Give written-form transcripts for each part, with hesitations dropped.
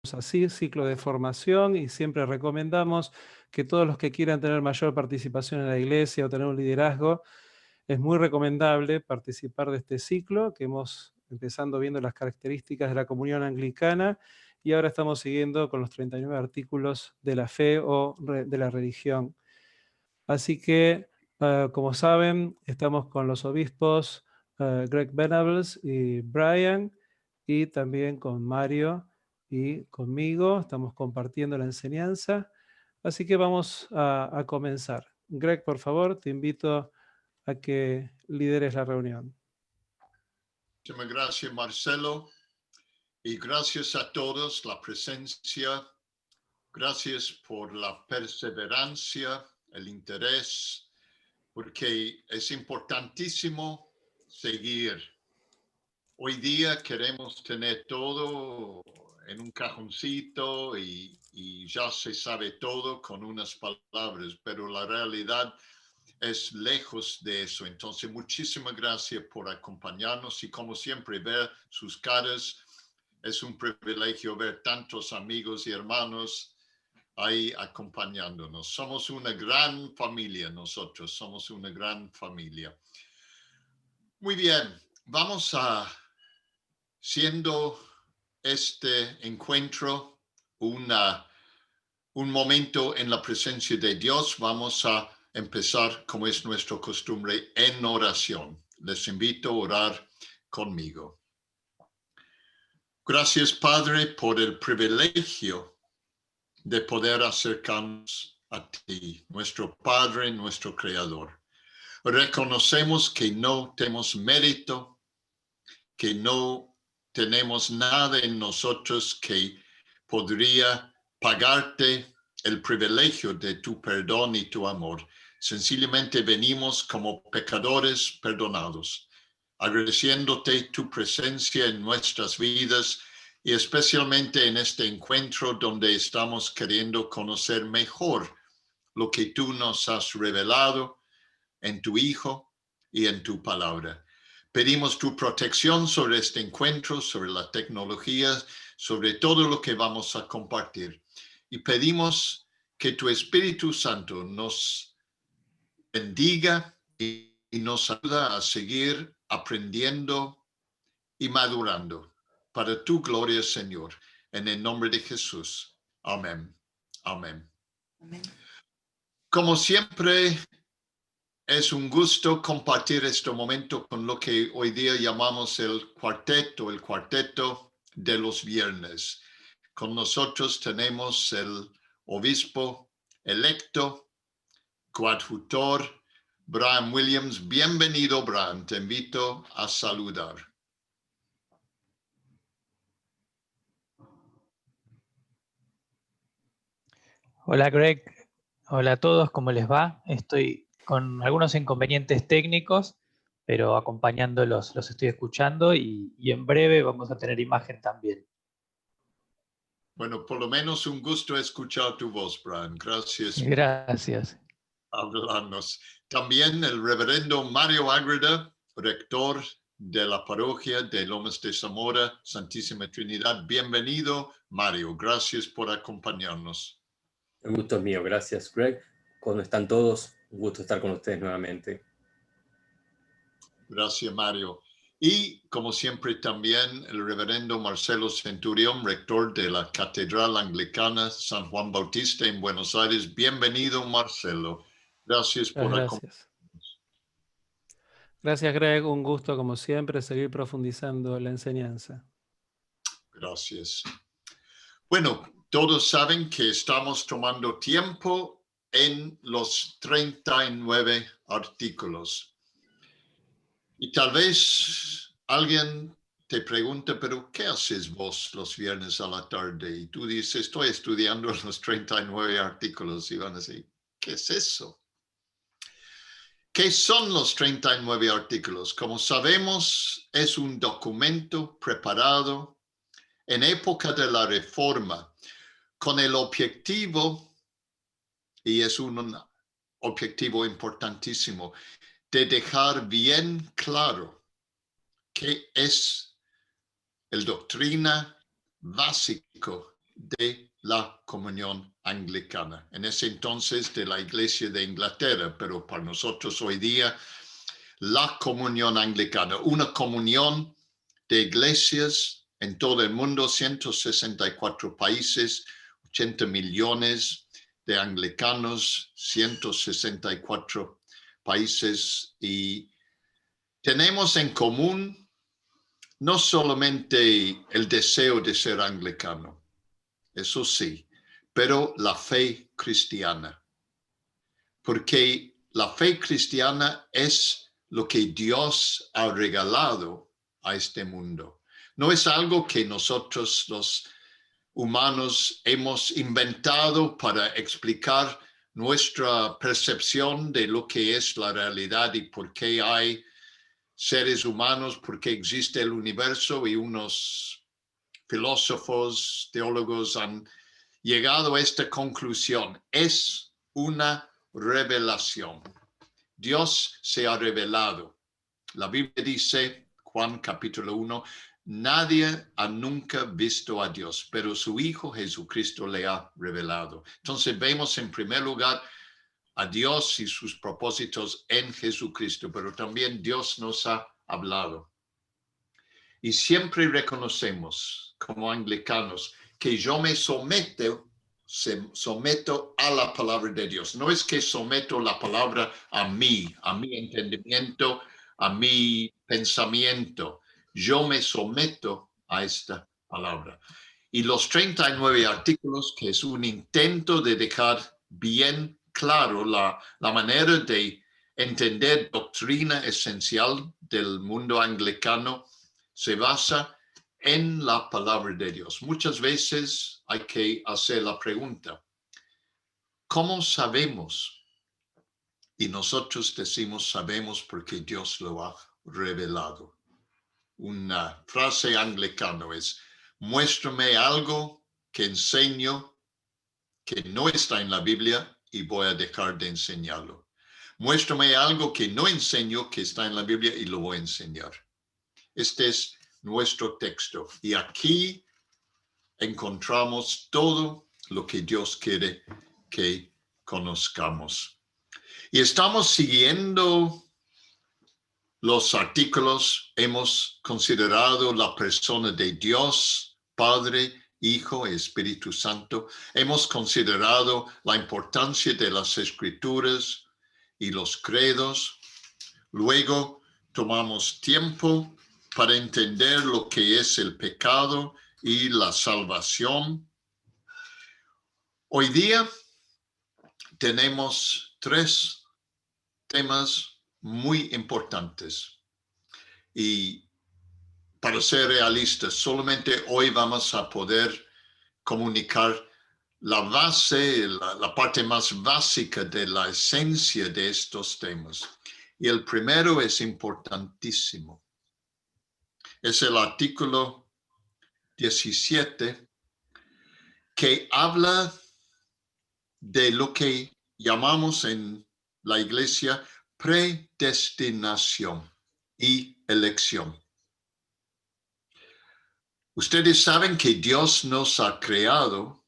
así, ciclo de formación, y siempre recomendamos que todos los que quieran tener mayor participación en la iglesia o tener un liderazgo, es muy recomendable participar de este ciclo que hemos empezando viendo las características de la comunión anglicana y ahora estamos siguiendo con los 39 artículos de la fe o de la religión. Así que, como saben, estamos con los obispos Greg Venables y Brian, y también con Mario y conmigo. Estamos compartiendo la enseñanza. Así que vamos a comenzar. Greg, por favor, te invito a que lideres la reunión. Muchas gracias, Marcelo. Y gracias a todos la presencia. Gracias por la perseverancia, el interés, porque es importantísimo seguir. Hoy día queremos tener todo en un cajoncito y ya se sabe todo con unas palabras, pero la realidad es lejos de eso. Entonces, muchísimas gracias por acompañarnos y como siempre ver sus caras. Es un privilegio ver tantos amigos y hermanos ahí acompañándonos. Somos una gran familia, nosotros somos una gran familia. Muy bien, vamos a, siendo este encuentro un momento en la presencia de Dios, vamos a empezar, como es nuestra costumbre, en oración. Les invito a orar conmigo. Gracias, Padre, por el privilegio de poder acercarnos a ti, nuestro Padre, nuestro Creador. Reconocemos que no tenemos mérito, que no tenemos nada en nosotros que podría pagarte el privilegio de tu perdón y tu amor. Sencillamente venimos como pecadores perdonados, agradeciéndote tu presencia en nuestras vidas y especialmente en este encuentro donde estamos queriendo conocer mejor lo que tú nos has revelado en tu Hijo y en tu palabra. Pedimos tu protección sobre este encuentro, sobre la tecnología, sobre todo lo que vamos a compartir. Y pedimos que tu Espíritu Santo nos bendiga y nos ayuda a seguir aprendiendo y madurando para tu gloria, Señor. En el nombre de Jesús. Amén. Amén. Amén. Como siempre, es un gusto compartir este momento con lo que hoy día llamamos el cuarteto de los viernes. Con nosotros tenemos el obispo electo, coadjutor, Brian Williams. Bienvenido, Brian. Te invito a saludar. Hola, Greg. Hola a todos, ¿cómo les va? Estoy con algunos inconvenientes técnicos, pero acompañándolos, los estoy escuchando y en breve vamos a tener imagen también. Bueno, por lo menos un gusto escuchar tu voz, Brian. Gracias. Gracias. Por hablarnos. También el reverendo Mario Ágreda, rector de la parroquia de Lomas de Zamora, Santísima Trinidad. Bienvenido, Mario. Gracias por acompañarnos. El gusto es mío. Gracias, Greg. ¿Cómo están todos? Un gusto estar con ustedes nuevamente. Gracias, Mario. Y, como siempre, también el reverendo Marcelo Centurión, rector de la Catedral Anglicana San Juan Bautista en Buenos Aires. Bienvenido, Marcelo. Gracias por acompañarnos. Gracias, Greg. Un gusto, como siempre, seguir profundizando en la enseñanza. Gracias. Bueno, todos saben que estamos tomando tiempo en los 39 artículos. Y tal vez alguien te pregunta, pero ¿qué haces vos los viernes a la tarde? Y tú dices, estoy estudiando los 39 artículos. Y van a decir, ¿qué es eso? ¿Qué son los 39 artículos? Como sabemos, es un documento preparado en época de la Reforma con el objetivo, y es un objetivo importantísimo, de dejar bien claro qué es la doctrina básico de la comunión anglicana. En ese entonces de la Iglesia de Inglaterra, pero para nosotros hoy día, la comunión anglicana, una comunión de iglesias en todo el mundo, 164 países, 80 millones de anglicanos, 164 países, y tenemos en común no solamente el deseo de ser anglicano, eso sí, pero la fe cristiana, porque la fe cristiana es lo que Dios ha regalado a este mundo. No es algo que nosotros los humanos hemos inventado para explicar nuestra percepción de lo que es la realidad y por qué hay seres humanos, por qué existe el universo, y unos filósofos, teólogos han llegado a esta conclusión. Es una revelación. Dios se ha revelado. La Biblia dice, Juan capítulo 1, nadie ha nunca visto a Dios, pero su Hijo Jesucristo le ha revelado. Entonces vemos en primer lugar a Dios y sus propósitos en Jesucristo, pero también Dios nos ha hablado. Y siempre reconocemos como anglicanos que yo me someto a la palabra de Dios. No es que someto la palabra a mi entendimiento, a mi pensamiento. Yo me someto a esta palabra. Y los 39 artículos, que es un intento de dejar bien claro la manera de entender doctrina esencial del mundo anglicano, se basa en la palabra de Dios. Muchas veces hay que hacer la pregunta, ¿cómo sabemos? Y nosotros decimos sabemos porque Dios lo ha revelado. Una frase anglicana es, muéstrame algo que enseño que no está en la Biblia y voy a dejar de enseñarlo. Muéstrame algo que no enseño que está en la Biblia y lo voy a enseñar. Este es nuestro texto. Y aquí encontramos todo lo que Dios quiere que conozcamos. Y estamos siguiendo los artículos. Hemos considerado la persona de Dios, Padre, Hijo y Espíritu Santo. Hemos considerado la importancia de las Escrituras y los credos. Luego tomamos tiempo para entender lo que es el pecado y la salvación. Hoy día tenemos 3 temas muy importantes. Y para ser realistas, solamente hoy vamos a poder comunicar la base, la parte más básica de la esencia de estos temas. Y el primero es importantísimo. Es el artículo 17, que habla de lo que llamamos en la iglesia predestinación y elección. Ustedes saben que Dios nos ha creado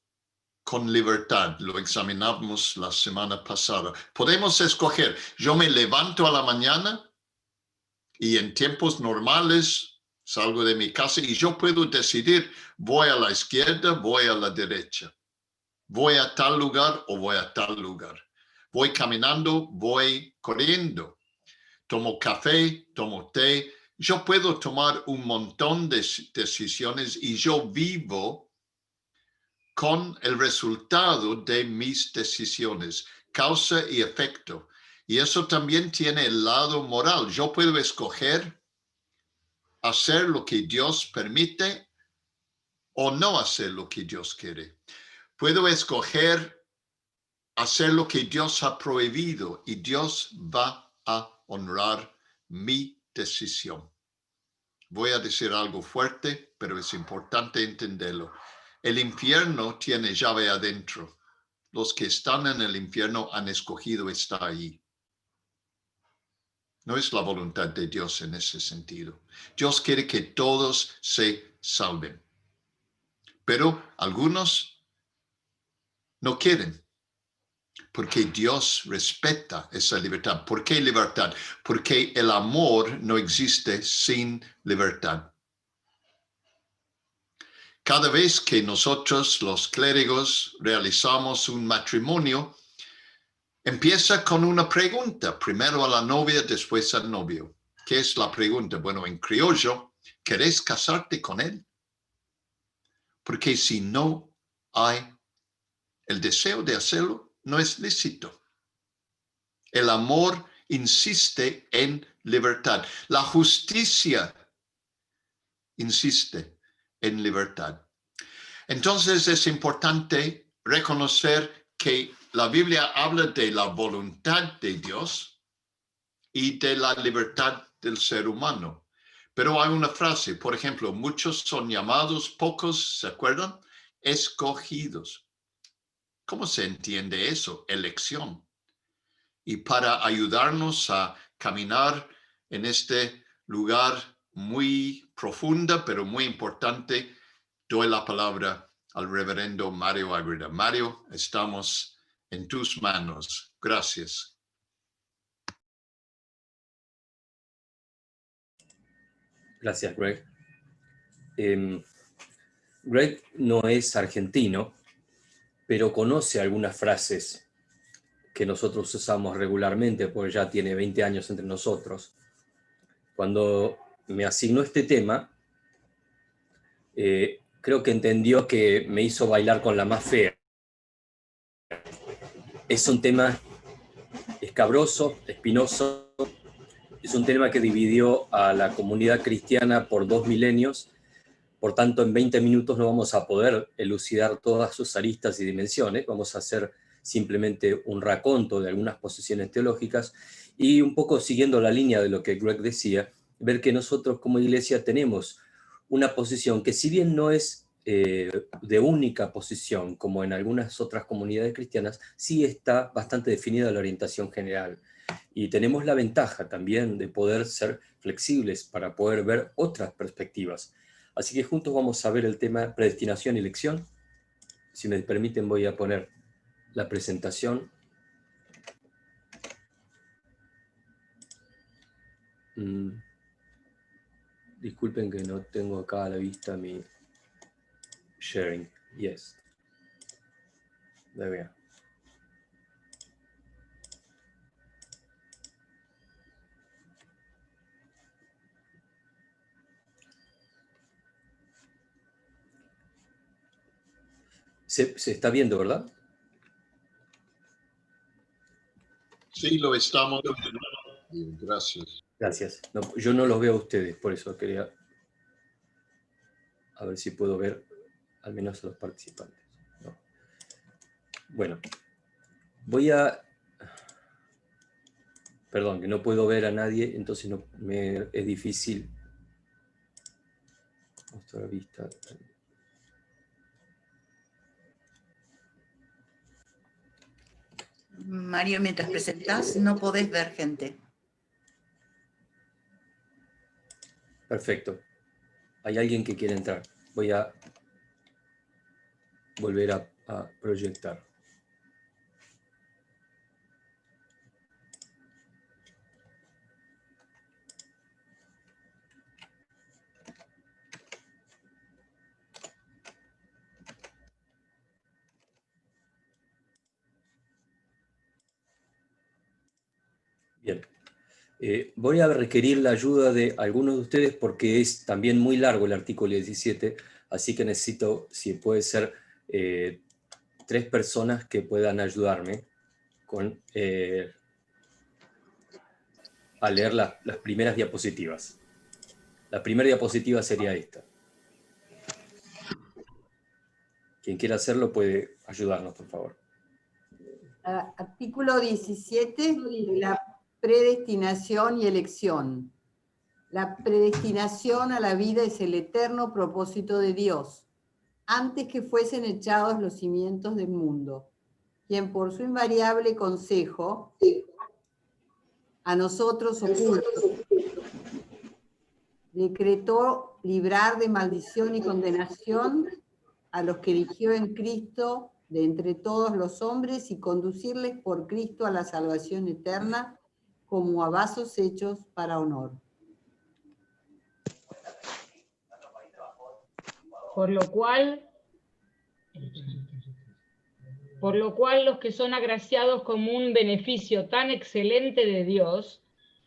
con libertad. Lo examinamos la semana pasada. Podemos escoger. Yo me levanto a la mañana y en tiempos normales salgo de mi casa y yo puedo decidir, voy a la izquierda, voy a la derecha. Voy a tal lugar o voy a tal lugar. Voy caminando, voy corriendo. Tomo café, tomo té. Yo puedo tomar un montón de decisiones y yo vivo con el resultado de mis decisiones, causa y efecto. Y eso también tiene el lado moral. Yo puedo escoger hacer lo que Dios permite o no hacer lo que Dios quiere. Puedo escoger hacer lo que Dios ha prohibido y Dios va a honrar mi decisión. Voy a decir algo fuerte, pero es importante entenderlo. El infierno tiene llave adentro. Los que están en el infierno han escogido estar allí. No es la voluntad de Dios en ese sentido. Dios quiere que todos se salven. pero algunos no quieren, porque Dios respeta esa libertad. ¿Por qué libertad? Porque el amor no existe sin libertad. Cada vez que nosotros, los clérigos, realizamos un matrimonio, empieza con una pregunta, primero a la novia, después al novio. ¿Qué es la pregunta? Bueno, en criollo, ¿querés casarte con él? Porque si no hay el deseo de hacerlo, no es lícito. El amor insiste en libertad. La justicia insiste en libertad. Entonces es importante reconocer que la Biblia habla de la voluntad de Dios y de la libertad del ser humano. Pero hay una frase, por ejemplo, muchos son llamados, pocos, ¿se acuerdan? Escogidos. ¿Cómo se entiende eso? Elección. Y para ayudarnos a caminar en este lugar muy profunda, pero muy importante, doy la palabra al reverendo Mario Ágreda. Mario, estamos en tus manos. Gracias. Gracias, Greg. Greg no es argentino, pero conoce algunas frases que nosotros usamos regularmente, porque ya tiene 20 años entre nosotros. Cuando me asignó este tema, creo que entendió que me hizo bailar con la más fea. Es un tema escabroso, espinoso, es un tema que dividió a la comunidad cristiana por 2 milenios, por tanto en 20 minutos no vamos a poder elucidar todas sus aristas y dimensiones, vamos a hacer simplemente un raconto de algunas posiciones teológicas y un poco siguiendo la línea de lo que Greg decía, ver que nosotros como iglesia tenemos una posición que si bien no es de única posición como en algunas otras comunidades cristianas, sí está bastante definida la orientación general. Y tenemos la ventaja también de poder ser flexibles para poder ver otras perspectivas. Así que juntos vamos a ver el tema predestinación y elección. Si me permiten voy a poner la presentación. Disculpen que no tengo acá a la vista mi sharing. Yes. There we are. Se está viendo, ¿verdad? Sí, lo estamos viendo. Gracias. Gracias. No, yo no los veo a ustedes, por eso quería a ver si puedo ver al menos a los participantes. No. Bueno, voy a... Perdón, que no puedo ver a nadie, entonces no, es difícil mostrar vista. Mario, mientras presentás, no podés ver gente. Perfecto. Hay alguien que quiere entrar. Voy a volver a proyectar. Bien. Voy a requerir la ayuda de algunos de ustedes porque es también muy largo el artículo 17, así que necesito, si puede ser, 3 personas que puedan ayudarme con, a leer las primeras diapositivas. La primera diapositiva sería esta. Quien quiera hacerlo puede ayudarnos, por favor. Artículo 17, la predestinación y elección. La predestinación a la vida es el eterno propósito de Dios, antes que fuesen echados los cimientos del mundo, quien por su invariable consejo a nosotros ocultos decretó librar de maldición y condenación a los que eligió en Cristo de entre todos los hombres y conducirles por Cristo a la salvación eterna como a vasos hechos para honor. Por lo cual los que son agraciados con un beneficio tan excelente de Dios,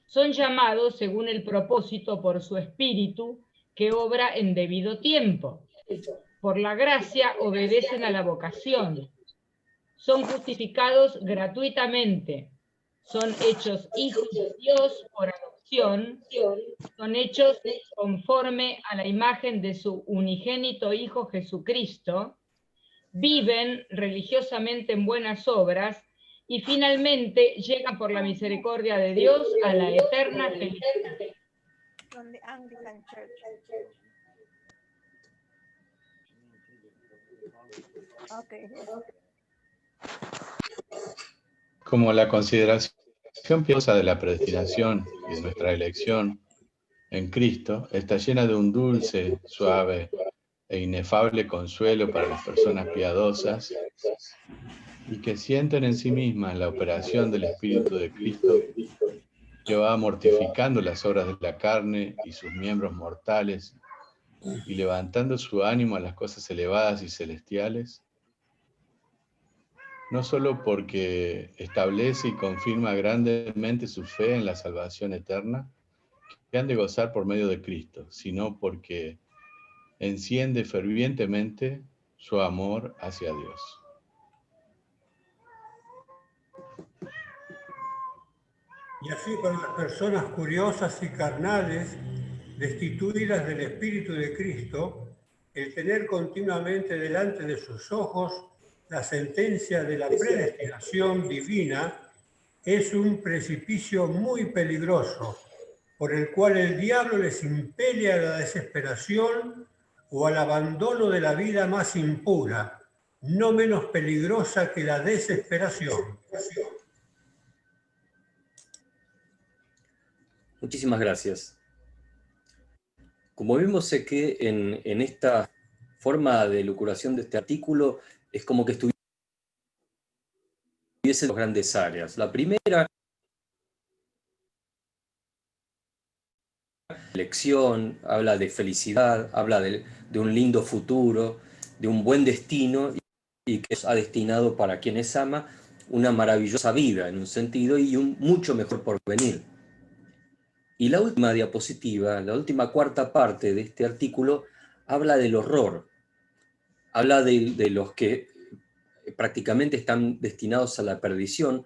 son llamados según el propósito por su Espíritu, que obra en debido tiempo. Por la gracia obedecen a la vocación. Son justificados gratuitamente. Son hechos hijos de Dios por adopción. Son hechos conforme a la imagen de su unigénito Hijo Jesucristo. Viven religiosamente en buenas obras y finalmente llegan por la misericordia de Dios a la eterna felicidad. Como la consideración piadosa de la predestinación y de nuestra elección en Cristo está llena de un dulce, suave e inefable consuelo para las personas piadosas y que sienten en sí mismas la operación del Espíritu de Cristo, que va mortificando las obras de la carne y sus miembros mortales y levantando su ánimo a las cosas elevadas y celestiales, no solo porque establece y confirma grandemente su fe en la salvación eterna que han de gozar por medio de Cristo, sino porque enciende fervientemente su amor hacia Dios. Y así para las personas curiosas y carnales, destituidas del Espíritu de Cristo, el tener continuamente delante de sus ojos la sentencia de la predestinación divina es un precipicio muy peligroso, por el cual el diablo les impele a la desesperación o al abandono de la vida más impura, no menos peligrosa que la desesperación. Muchísimas gracias. Como vimos, sé que en esta forma de elucubración de este artículo es como que estuviese en dos grandes áreas. La primera, elección, habla de felicidad, habla de un lindo futuro, de un buen destino y que ha destinado para quienes ama una maravillosa vida en un sentido y un mucho mejor porvenir. Y la última diapositiva, la última cuarta parte de este artículo, habla del horror, habla de los que prácticamente están destinados a la perdición,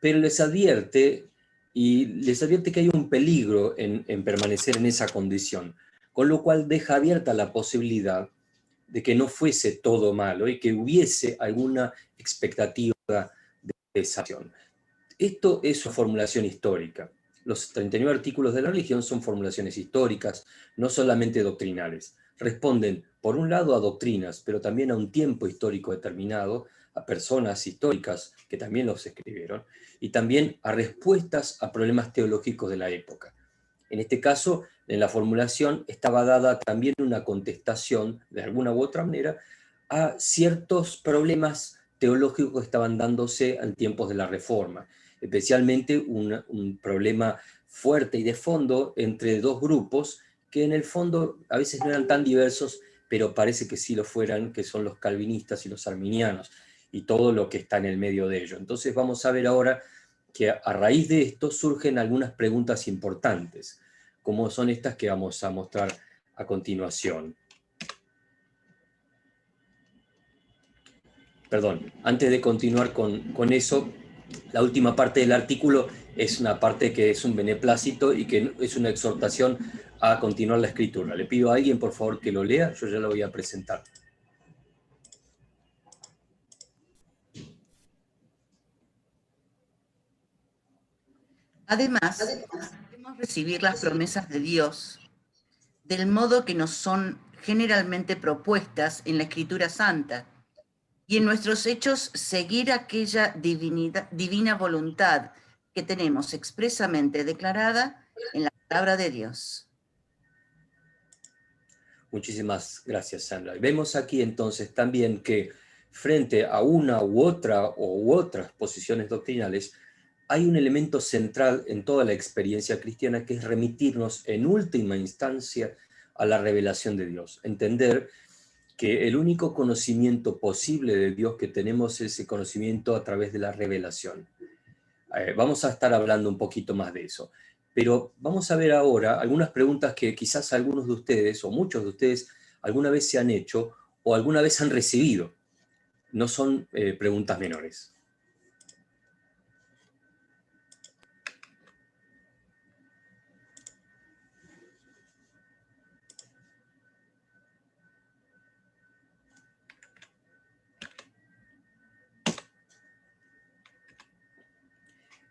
pero les advierte que hay un peligro en permanecer en esa condición, con lo cual deja abierta la posibilidad de que no fuese todo malo y que hubiese alguna expectativa de salvación. Esto es una formulación histórica. Los 39 artículos de la religión son formulaciones históricas, no solamente doctrinales. Responden, por un lado, a doctrinas, pero también a un tiempo histórico determinado, a personas históricas que también los escribieron, y también a respuestas a problemas teológicos de la época. En este caso, en la formulación estaba dada también una contestación, de alguna u otra manera, a ciertos problemas teológicos que estaban dándose en tiempos de la Reforma, especialmente un problema fuerte y de fondo entre dos grupos que en el fondo a veces no eran tan diversos, pero parece que sí lo fueran, que son los calvinistas y los arminianos, y todo lo que está en el medio de ello. Entonces vamos a ver ahora que a raíz de esto surgen algunas preguntas importantes, como son estas que vamos a mostrar a continuación. Perdón, antes de continuar con eso, la última parte del artículo es una parte que es un beneplácito y que es una exhortación a continuar la escritura. Le pido a alguien, por favor, que lo lea, yo ya lo voy a presentar. Además, debemos recibir las promesas de Dios del modo que nos son generalmente propuestas en la Escritura Santa y en nuestros hechos seguir aquella divina voluntad que tenemos expresamente declarada en la palabra de Dios. Muchísimas gracias, Sandra. Vemos aquí entonces también que frente a una u otras posiciones doctrinales, hay un elemento central en toda la experiencia cristiana que es remitirnos en última instancia a la revelación de Dios. Entender que el único conocimiento posible de Dios que tenemos es ese conocimiento a través de la revelación. Vamos a estar hablando un poquito más de eso. Pero vamos a ver ahora algunas preguntas que quizás algunos de ustedes, o muchos de ustedes, alguna vez se han hecho o alguna vez han recibido. No son preguntas menores.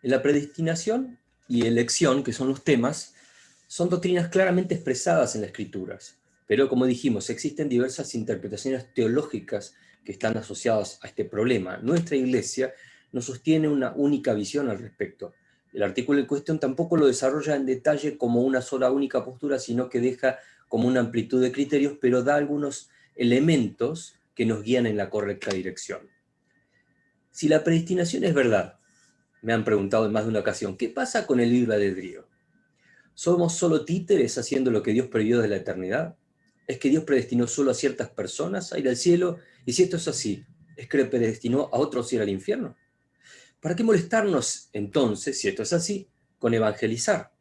En la predestinación y elección, que son los temas, son doctrinas claramente expresadas en las Escrituras. Pero como dijimos, existen diversas interpretaciones teológicas que están asociadas a este problema. Nuestra Iglesia no sostiene una única visión al respecto. El artículo en cuestión tampoco lo desarrolla en detalle como una sola única postura, sino que deja como una amplitud de criterios, pero da algunos elementos que nos guían en la correcta dirección. Si la predestinación es verdad, me han preguntado en más de una ocasión, ¿qué pasa con el libre albedrío? ¿Somos solo títeres haciendo lo que Dios previó desde la eternidad? ¿Es que Dios predestinó solo a ciertas personas a ir al cielo? Y si esto es así, ¿es que predestinó a otros a ir al infierno? ¿Para qué molestarnos entonces, si esto es así, con evangelizar?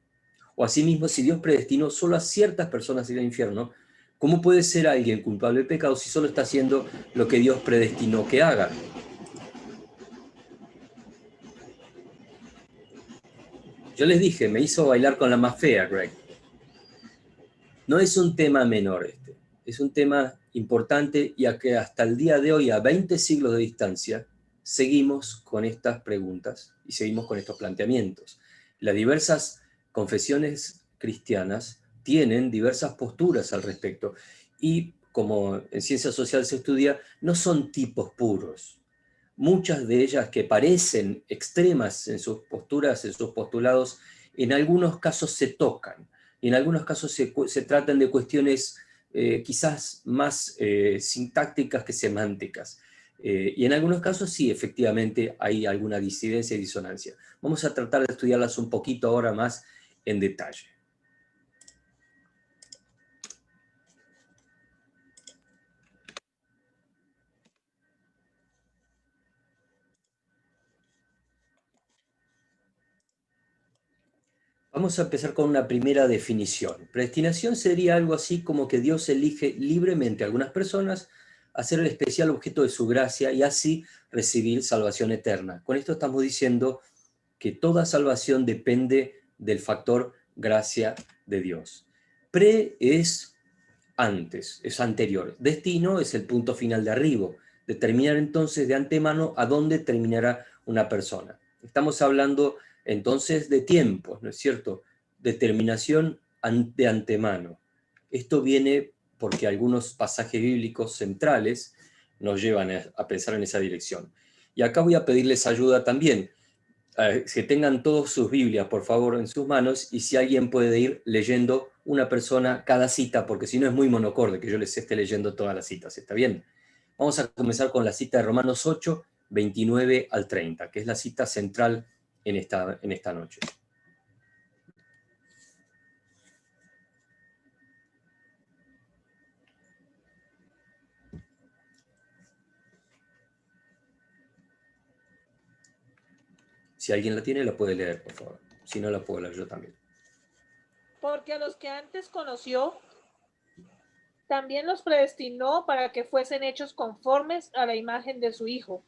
O asimismo, si Dios predestinó solo a ciertas personas a ir al infierno, ¿cómo puede ser alguien culpable de pecado si solo está haciendo lo que Dios predestinó que haga? Yo les dije, me hizo bailar con la más fea, Greg. No es un tema menor este, es un tema importante, ya que hasta el día de hoy, a 20 siglos de distancia, seguimos con estas preguntas y seguimos con estos planteamientos. Las diversas confesiones cristianas tienen diversas posturas al respecto y, como en ciencia social se estudia, no son tipos puros. Muchas de ellas que parecen extremas en sus posturas, en sus postulados, en algunos casos se tocan, y en algunos casos se tratan de cuestiones quizás más sintácticas que semánticas. Y en algunos casos sí, efectivamente, hay alguna disidencia y disonancia. Vamos a tratar de estudiarlas un poquito ahora más en detalle. Vamos a empezar con una primera definición. Predestinación sería algo así como que Dios elige libremente a algunas personas a ser el especial objeto de su gracia y así recibir salvación eterna. Con esto estamos diciendo que toda salvación depende del factor gracia de Dios. Pre es antes, es anterior. Destino es el punto final de arribo. Determinar entonces de antemano a dónde terminará una persona. Estamos hablando entonces de tiempos, ¿no es cierto? Determinación de antemano. Esto viene porque algunos pasajes bíblicos centrales nos llevan a pensar en esa dirección. Y acá voy a pedirles ayuda también. Que tengan todos sus Biblias, por favor, en sus manos, y si alguien puede ir leyendo una persona cada cita, porque si no es muy monocorde que yo les esté leyendo todas las citas, ¿está bien? Vamos a comenzar con la cita de Romanos 8, 29 al 30, que es la cita central en esta noche. Si alguien la tiene, la puede leer, por favor. Si no, la puedo leer yo también. Porque a los que antes conoció, también los predestinó para que fuesen hechos conformes a la imagen de su Hijo,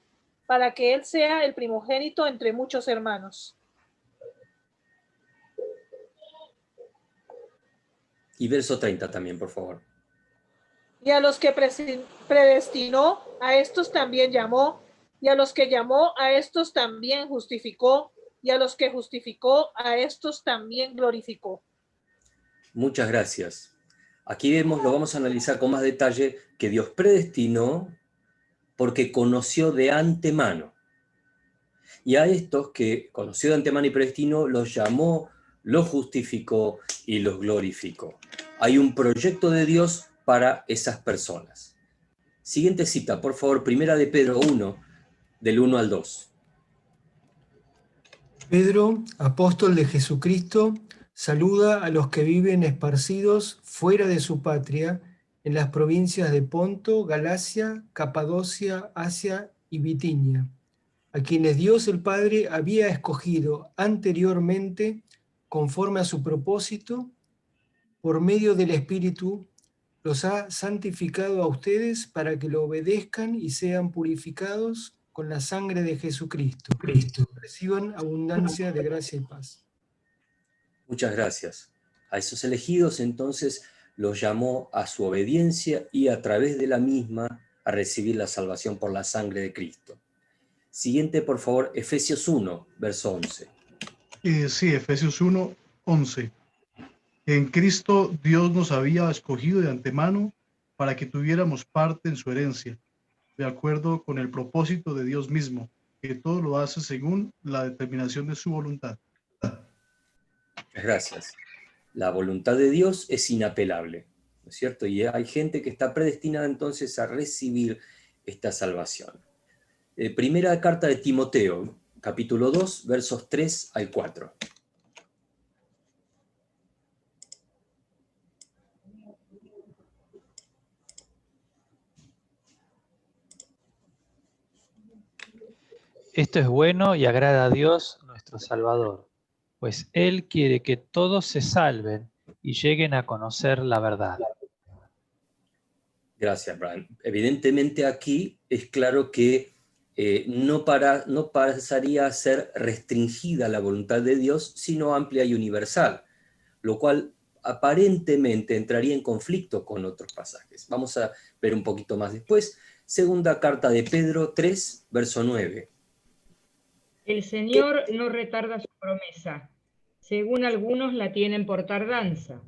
para que Él sea el primogénito entre muchos hermanos. Y verso 30 también, por favor. Y a los que predestinó, a estos también llamó, y a los que llamó, a estos también justificó, y a los que justificó, a estos también glorificó. Muchas gracias. Aquí vemos, lo vamos a analizar con más detalle, que Dios predestinó porque conoció de antemano. Y a estos que conoció de antemano y predestinó, los llamó, los justificó y los glorificó. Hay un proyecto de Dios para esas personas. Siguiente cita, por favor, Primera de Pedro 1, del 1 al 2. Pedro, apóstol de Jesucristo, saluda a los que viven esparcidos fuera de su patria, en las provincias de Ponto, Galacia, Capadocia, Asia y Bitinia, a quienes Dios el Padre había escogido anteriormente, conforme a su propósito, por medio del Espíritu, los ha santificado a ustedes para que lo obedezcan y sean purificados con la sangre de Jesucristo. Reciban abundancia de gracia y paz. Muchas gracias. A esos elegidos entonces los llamó a su obediencia y a través de la misma a recibir la salvación por la sangre de Cristo. Siguiente, por favor, Efesios 1, verso 11. Sí, Efesios 1, 11. En Cristo Dios nos había escogido de antemano para que tuviéramos parte en su herencia, de acuerdo con el propósito de Dios mismo, que todo lo hace según la determinación de su voluntad. Gracias. La voluntad de Dios es inapelable, ¿no es cierto? Y hay gente que está predestinada entonces a recibir esta salvación. Primera carta de Timoteo, capítulo 2, versos 3 al 4. Esto es bueno y agrada a Dios, nuestro Salvador, pues Él quiere que todos se salven y lleguen a conocer la verdad. Gracias, Brian. Evidentemente aquí es claro que no pasaría a ser restringida la voluntad de Dios, sino amplia y universal, lo cual aparentemente entraría en conflicto con otros pasajes. Vamos a ver un poquito más después. Segunda carta de Pedro 3, verso 9. El Señor no retarda su promesa, según algunos la tienen por tardanza,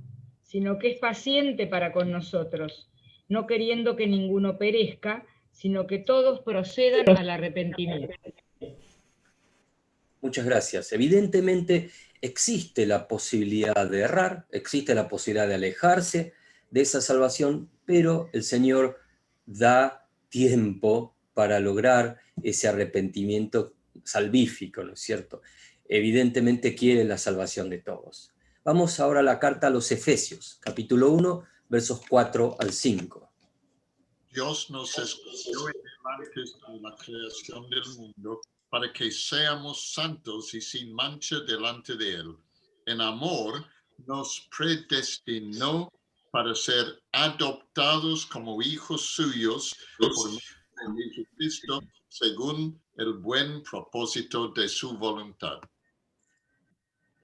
sino que es paciente para con nosotros, no queriendo que ninguno perezca, sino que todos procedan al arrepentimiento. Muchas gracias. Evidentemente existe la posibilidad de errar, existe la posibilidad de alejarse de esa salvación, pero el Señor da tiempo para lograr ese arrepentimiento salvífico, ¿no es cierto? Evidentemente quiere la salvación de todos. Vamos ahora a la carta a los Efesios, capítulo 1, versos 4 al 5. Dios nos escogió antes de la creación del mundo para que seamos santos y sin mancha delante de Él. En amor nos predestinó para ser adoptados como hijos suyos por Jesucristo, según el buen propósito de su voluntad.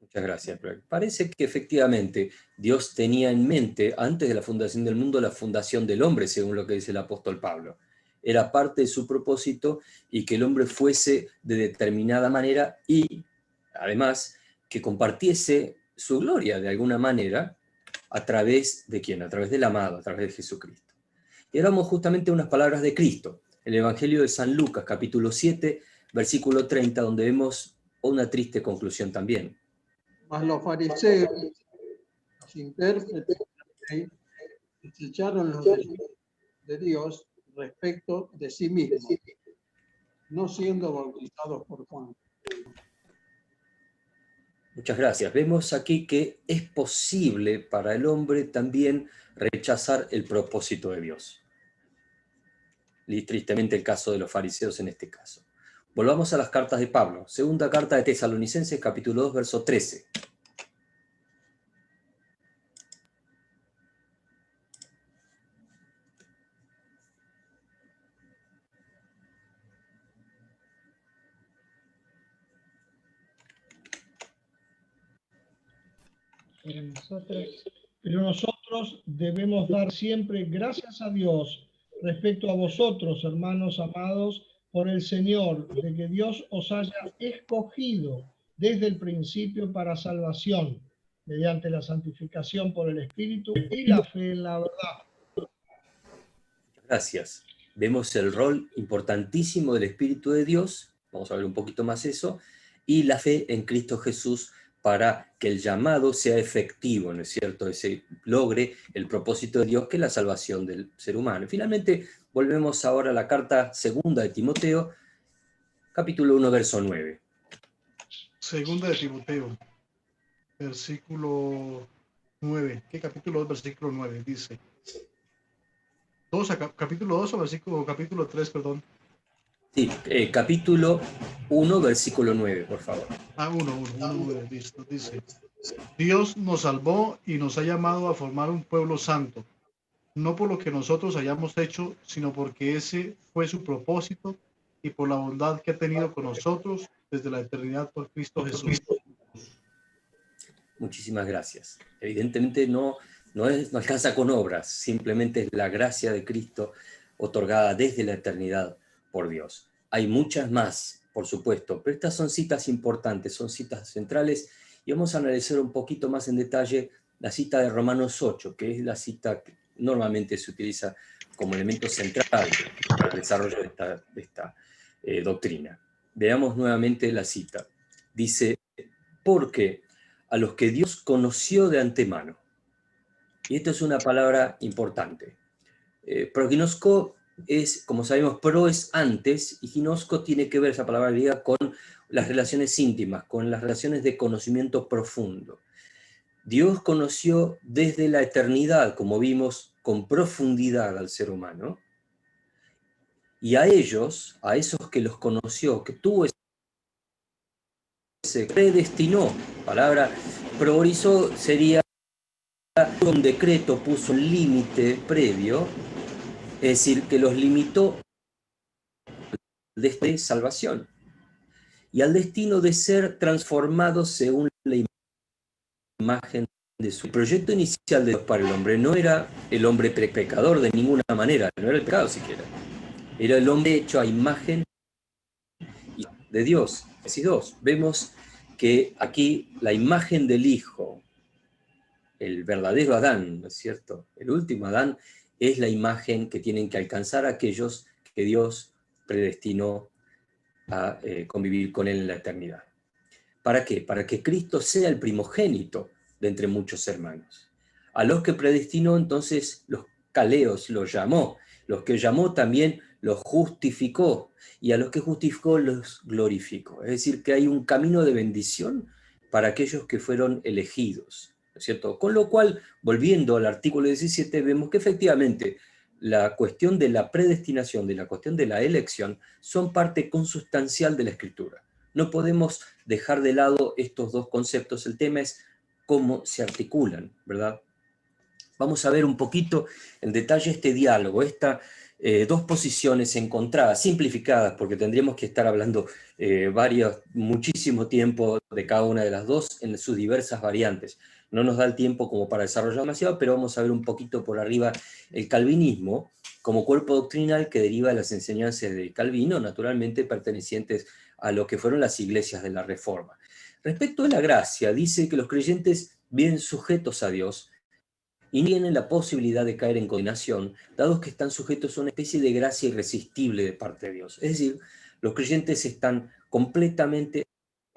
Muchas gracias, Greg. Parece que efectivamente Dios tenía en mente, antes de la fundación del mundo, la fundación del hombre, según lo que dice el apóstol Pablo. Era parte de su propósito y que el hombre fuese de determinada manera y, además, que compartiese su gloria de alguna manera a través de ¿quién? A través del amado, a través de Jesucristo. Y ahora vamos justamente a unas palabras de Cristo. El Evangelio de San Lucas, capítulo 7, versículo 30, donde vemos una triste conclusión también. Mas los fariseos, los intérpretes de la ley, desecharon los designios de Dios respecto de sí mismos, no siendo bautizados por Juan. Muchas gracias. Vemos aquí que es posible para el hombre también rechazar el propósito de Dios. Y tristemente el caso de los fariseos en este caso. Volvamos a las cartas de Pablo. Segunda carta de Tesalonicenses, capítulo 2, verso 13. Pero nosotros debemos dar siempre gracias a Dios respecto a vosotros, hermanos amados, por el Señor, de que Dios os haya escogido desde el principio para salvación, mediante la santificación por el Espíritu y la fe en la verdad. Gracias. Vemos el rol importantísimo del Espíritu de Dios, vamos a ver un poquito más eso, y la fe en Cristo Jesús para que el llamado sea efectivo, ¿no es cierto? Se logre el propósito de Dios, que es la salvación del ser humano. Y finalmente, volvemos ahora a la carta segunda de Timoteo, capítulo 1, verso 9. Segunda de Timoteo, versículo 9. ¿Qué capítulo 2, versículo 9? Dice. Capítulo 2 o capítulo 3, perdón. Sí, capítulo 1, versículo 9, por favor. 9, listo. Dice, Dios nos salvó y nos ha llamado a formar un pueblo santo, no por lo que nosotros hayamos hecho, sino porque ese fue su propósito y por la bondad que ha tenido con nosotros desde la eternidad por Cristo Jesús. Muchísimas gracias. Evidentemente no alcanza con obras, simplemente es la gracia de Cristo otorgada desde la eternidad por Dios. Hay muchas más, por supuesto, pero estas son citas importantes, son citas centrales, y vamos a analizar un poquito más en detalle la cita de Romanos 8, que es la cita que normalmente se utiliza como elemento central para el desarrollo de esta doctrina. Veamos nuevamente la cita. Dice, porque a los que Dios conoció de antemano, y esta es una palabra importante, prognosco es, como sabemos, pro es antes, y ginosco tiene que ver, esa palabra griega, con las relaciones íntimas, con las relaciones de conocimiento profundo. Dios conoció desde la eternidad, como vimos, con profundidad al ser humano, y a ellos, a esos que los conoció, que tuvo ese predestinó, palabra priorizó sería un decreto, puso un límite previo, es decir, que los limitó desde salvación y al destino de ser transformados según la imagen de su proyecto inicial de Dios para el hombre. No era el hombre pecador de ninguna manera, no era el pecado siquiera, era el hombre hecho a imagen de Dios. Así dos, vemos que aquí la imagen del Hijo, el verdadero Adán, ¿no es cierto? El último Adán es la imagen que tienen que alcanzar aquellos que Dios predestinó a convivir con él en la eternidad. ¿Para qué? Para que Cristo sea el primogénito de entre muchos hermanos. A los que predestinó, entonces, los caleos los llamó. Los que llamó también los justificó. Y a los que justificó los glorificó. Es decir, que hay un camino de bendición para aquellos que fueron elegidos, ¿no es cierto? Con lo cual, volviendo al artículo 17, vemos que efectivamente la cuestión de la predestinación, de la cuestión de la elección, son parte consustancial de la Escritura. No podemos dejar de lado estos dos conceptos. El tema es cómo se articulan, ¿verdad? Vamos a ver un poquito en detalle este diálogo, estas dos posiciones encontradas, simplificadas, porque tendríamos que estar hablando muchísimo tiempo de cada una de las dos en sus diversas variantes. No nos da el tiempo como para desarrollar demasiado, pero vamos a ver un poquito por arriba el calvinismo como cuerpo doctrinal que deriva de las enseñanzas de Calvino, naturalmente pertenecientes a lo que fueron las iglesias de la Reforma. Respecto a la gracia, dice que los creyentes viven sujetos a Dios y no tienen la posibilidad de caer en condenación, dados que están sujetos a una especie de gracia irresistible de parte de Dios. Es decir, los creyentes están completamente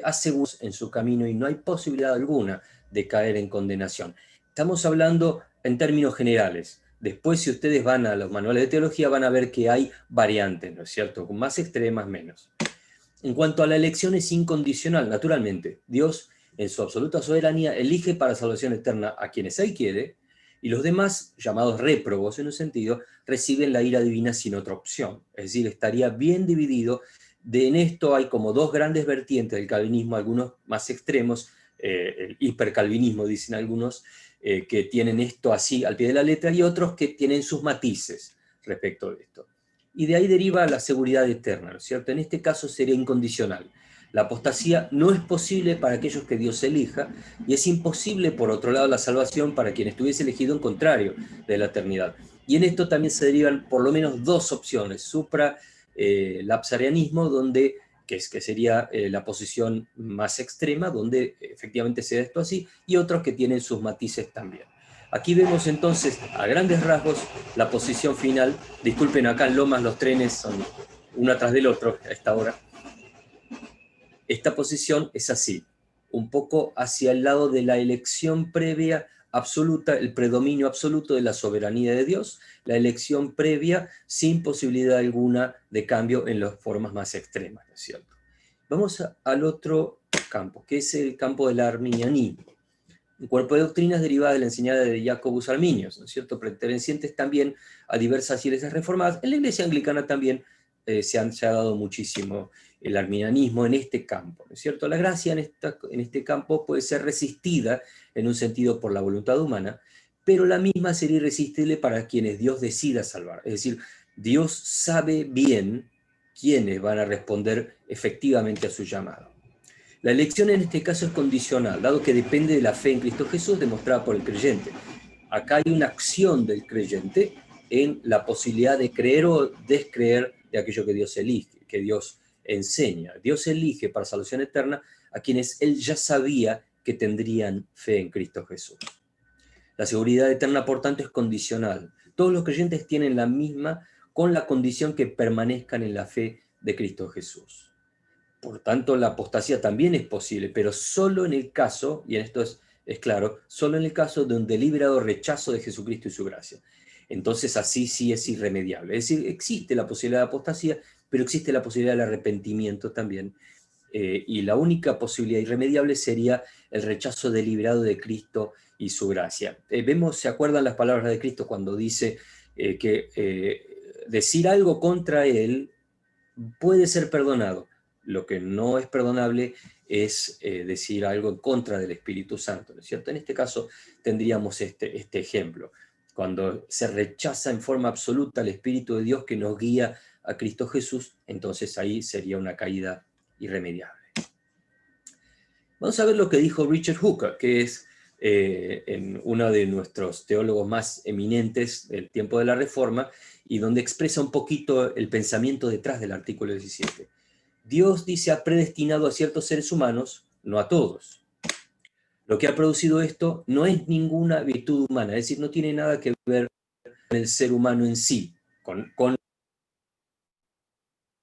asegurados en su camino y no hay posibilidad alguna de caer en condenación. Estamos hablando en términos generales. Después, si ustedes van a los manuales de teología, van a ver que hay variantes, ¿no es cierto? Con más extremas, menos. En cuanto a la elección, es incondicional, naturalmente. Dios, en su absoluta soberanía, elige para salvación eterna a quienes Él quiere, y los demás, llamados réprobos en un sentido, reciben la ira divina sin otra opción. Es decir, estaría bien dividido. En esto hay como dos grandes vertientes del calvinismo, algunos más extremos, el hipercalvinismo, dicen algunos, que tienen esto así al pie de la letra, y otros que tienen sus matices respecto de esto. Y de ahí deriva la seguridad eterna, ¿no es cierto? En este caso sería incondicional. La apostasía no es posible para aquellos que Dios elija, y es imposible, por otro lado, la salvación para quien estuviese elegido en contrario de la eternidad. Y en esto también se derivan por lo menos dos opciones: supra-lapsarianismo, que sería la posición más extrema, donde efectivamente se da esto así, y otros que tienen sus matices también. Aquí vemos entonces, a grandes rasgos, la posición final. Disculpen, acá en Lomas los trenes son uno atrás del otro a esta hora. Esta posición es así. un poco hacia el lado de la elección previa absoluta, el predominio absoluto de la soberanía de Dios, la elección previa sin posibilidad alguna de cambio en las formas más extremas, ¿no es cierto? Vamos al otro campo, que es el campo del arminianismo. Un cuerpo de doctrinas derivadas de la enseñanza de Jacobus Arminius, ¿no es cierto?, pertenecientes también a diversas iglesias reformadas. En la iglesia anglicana también se ha dado muchísimo el arminianismo en este campo, ¿no es cierto? La gracia en este campo puede ser resistida en un sentido por la voluntad humana, pero la misma sería irresistible para quienes Dios decida salvar. Es decir, Dios sabe bien quiénes van a responder efectivamente a su llamado. La elección en este caso es condicional, dado que depende de la fe en Cristo Jesús demostrada por el creyente. Acá hay una acción del creyente en la posibilidad de creer o descreer de aquello que Dios elige, que Dios enseña. Dios elige para salvación eterna a quienes Él ya sabía que tendrían fe en Cristo Jesús. La seguridad eterna, por tanto, es condicional. Todos los creyentes tienen la misma, con la condición que permanezcan en la fe de Cristo Jesús. Por tanto, la apostasía también es posible, pero solo en el caso, y en esto es claro, solo en el caso de un deliberado rechazo de Jesucristo y su gracia. Entonces así sí es irremediable. Es decir, existe la posibilidad de apostasía, pero existe la posibilidad del arrepentimiento también. Y la única posibilidad irremediable sería el rechazo deliberado de Cristo y su gracia. ¿Se acuerdan las palabras de Cristo cuando dice que decir algo contra Él puede ser perdonado? Lo que no es perdonable es decir algo en contra del Espíritu Santo, ¿no es cierto? En este caso tendríamos este ejemplo. Cuando se rechaza en forma absoluta el Espíritu de Dios que nos guía a Cristo Jesús, entonces ahí sería una caída irremediable. Vamos a ver lo que dijo Richard Hooker, que es uno de nuestros teólogos más eminentes del tiempo de la Reforma, y donde expresa un poquito el pensamiento detrás del artículo 17. Dios, dice, ha predestinado a ciertos seres humanos, no a todos. Lo que ha producido esto no es ninguna virtud humana, es decir, no tiene nada que ver con el ser humano en sí, con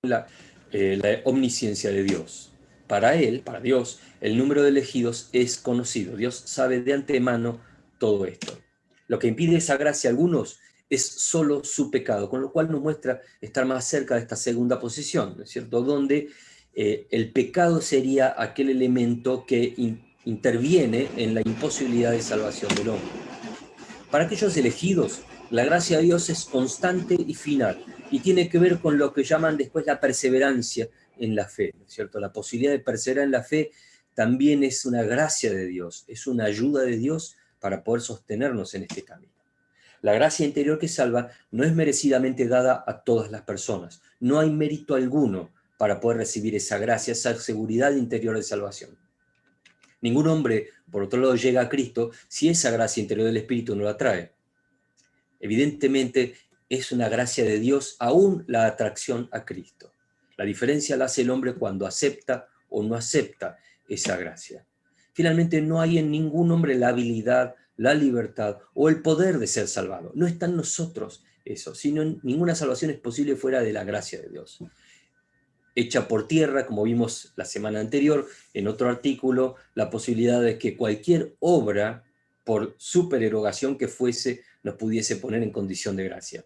la omnisciencia de Dios. Para Él, para Dios, el número de elegidos es conocido. Dios sabe de antemano todo esto. Lo que impide esa gracia a algunos es solo su pecado, con lo cual nos muestra estar más cerca de esta segunda posición, ¿no es cierto?, donde el pecado sería aquel elemento que interviene en la imposibilidad de salvación del hombre. Para aquellos elegidos, la gracia de Dios es constante y final, y tiene que ver con lo que llaman después la perseverancia en la fe, ¿no es cierto? La posibilidad de perseverar en la fe también es una gracia de Dios, es una ayuda de Dios para poder sostenernos en este camino. La gracia interior que salva no es merecidamente dada a todas las personas. No hay mérito alguno para poder recibir esa gracia, esa seguridad interior de salvación. Ningún hombre, por otro lado, llega a Cristo si esa gracia interior del Espíritu no la trae. Evidentemente, es una gracia de Dios aún la atracción a Cristo. La diferencia la hace el hombre cuando acepta o no acepta esa gracia. Finalmente, no hay en ningún hombre la habilidad, la libertad o el poder de ser salvado. No está en nosotros eso, sino ninguna salvación es posible fuera de la gracia de Dios. Hecha por tierra, como vimos la semana anterior, en otro artículo, la posibilidad de que cualquier obra, por supererogación que fuese, nos pudiese poner en condición de gracia.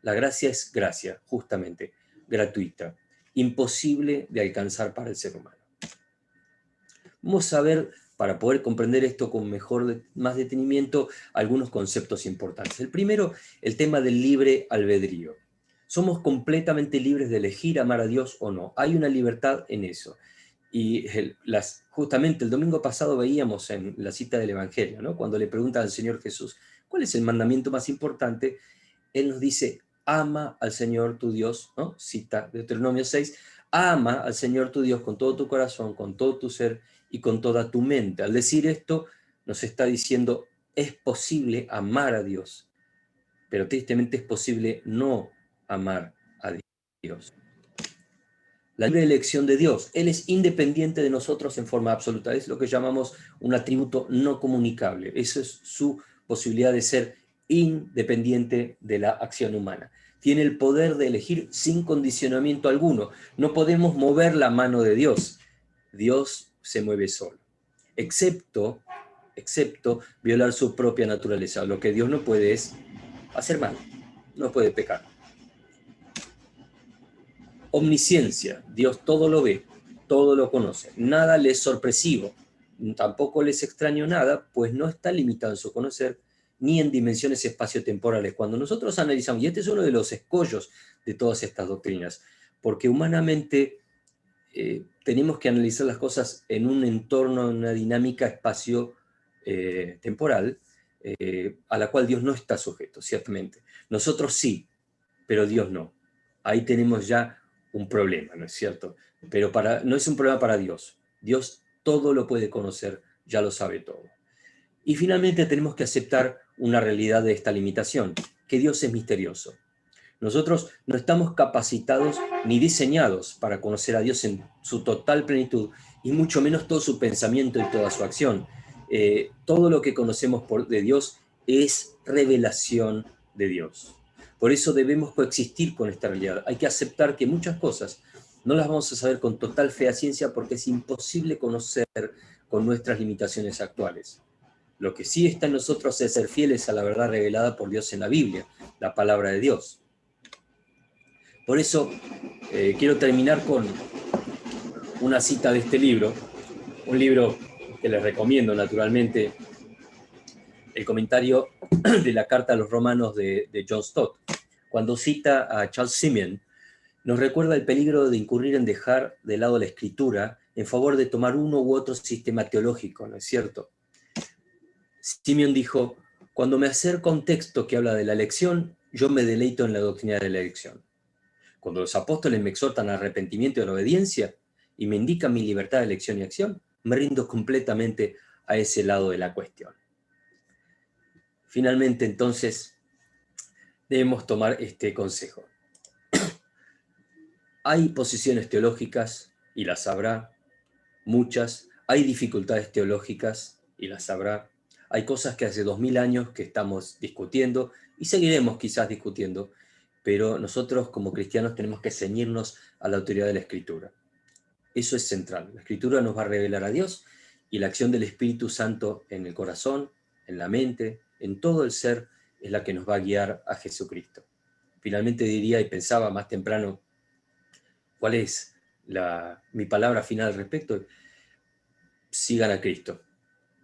La gracia es gracia, justamente, gratuita, imposible de alcanzar para el ser humano. Vamos a ver, para poder comprender esto con más detenimiento, algunos conceptos importantes. El primero, el tema del libre albedrío. Somos completamente libres de elegir amar a Dios o no. Hay una libertad en eso. Y justamente el domingo pasado veíamos en la cita del Evangelio, ¿no?, cuando le preguntan al Señor Jesús, ¿cuál es el mandamiento más importante? Él nos dice, ama al Señor tu Dios, ¿no? Cita de Deuteronomio 6, ama al Señor tu Dios con todo tu corazón, con todo tu ser y con toda tu mente. Al decir esto, nos está diciendo, es posible amar a Dios, pero tristemente es posible no amar a Dios. La libre elección de Dios, Él es independiente de nosotros en forma absoluta, es lo que llamamos un atributo no comunicable, eso es su posibilidad de ser independiente de la acción humana. Tiene el poder de elegir sin condicionamiento alguno, no podemos mover la mano de Dios, Dios se mueve solo. excepto violar su propia naturaleza. Lo que Dios no puede es hacer mal, no puede pecar. Omnisciencia, Dios todo lo ve, todo lo conoce, nada le es sorpresivo, tampoco le es extraño nada, pues no está limitado en su conocer ni en dimensiones espaciotemporales. Cuando nosotros analizamos, y este es uno de los escollos de todas estas doctrinas, porque humanamente tenemos que analizar las cosas en un entorno, en una dinámica espacio-temporal, a la cual Dios no está sujeto, ciertamente. Nosotros sí, pero Dios no. Ahí tenemos ya un problema, ¿no es cierto? Pero no es un problema para Dios. Dios todo lo puede conocer, ya lo sabe todo. Y finalmente tenemos que aceptar una realidad de esta limitación, que Dios es misterioso. Nosotros no estamos capacitados ni diseñados para conocer a Dios en su total plenitud, y mucho menos todo su pensamiento y toda su acción. Todo lo que conocemos de Dios es revelación de Dios. Por eso debemos coexistir con esta realidad. Hay que aceptar que muchas cosas no las vamos a saber con total fehaciencia porque es imposible conocer con nuestras limitaciones actuales. Lo que sí está en nosotros es ser fieles a la verdad revelada por Dios en la Biblia, la palabra de Dios. Por eso quiero terminar con una cita de este libro, un libro que les recomiendo naturalmente, el comentario de la carta a los romanos de John Stott. Cuando cita a Charles Simeon, nos recuerda el peligro de incurrir en dejar de lado la escritura en favor de tomar uno u otro sistema teológico, ¿no es cierto? Simeon dijo: cuando me acerco a un texto que habla de la elección, yo me deleito en la doctrina de la elección. Cuando los apóstoles me exhortan al arrepentimiento y a la obediencia y me indican mi libertad de elección y acción, me rindo completamente a ese lado de la cuestión. Finalmente, entonces, debemos tomar este consejo. Hay posiciones teológicas, y las habrá, muchas. Hay dificultades teológicas, y las habrá. Hay cosas que hace 2000 años que estamos discutiendo, y seguiremos quizás discutiendo, pero nosotros como cristianos tenemos que ceñirnos a la autoridad de la Escritura. Eso es central. La Escritura nos va a revelar a Dios, y la acción del Espíritu Santo en el corazón, en la mente, en todo el ser, es la que nos va a guiar a Jesucristo. Finalmente diría, y pensaba más temprano, ¿cuál es mi palabra final al respecto? Sigan a Cristo.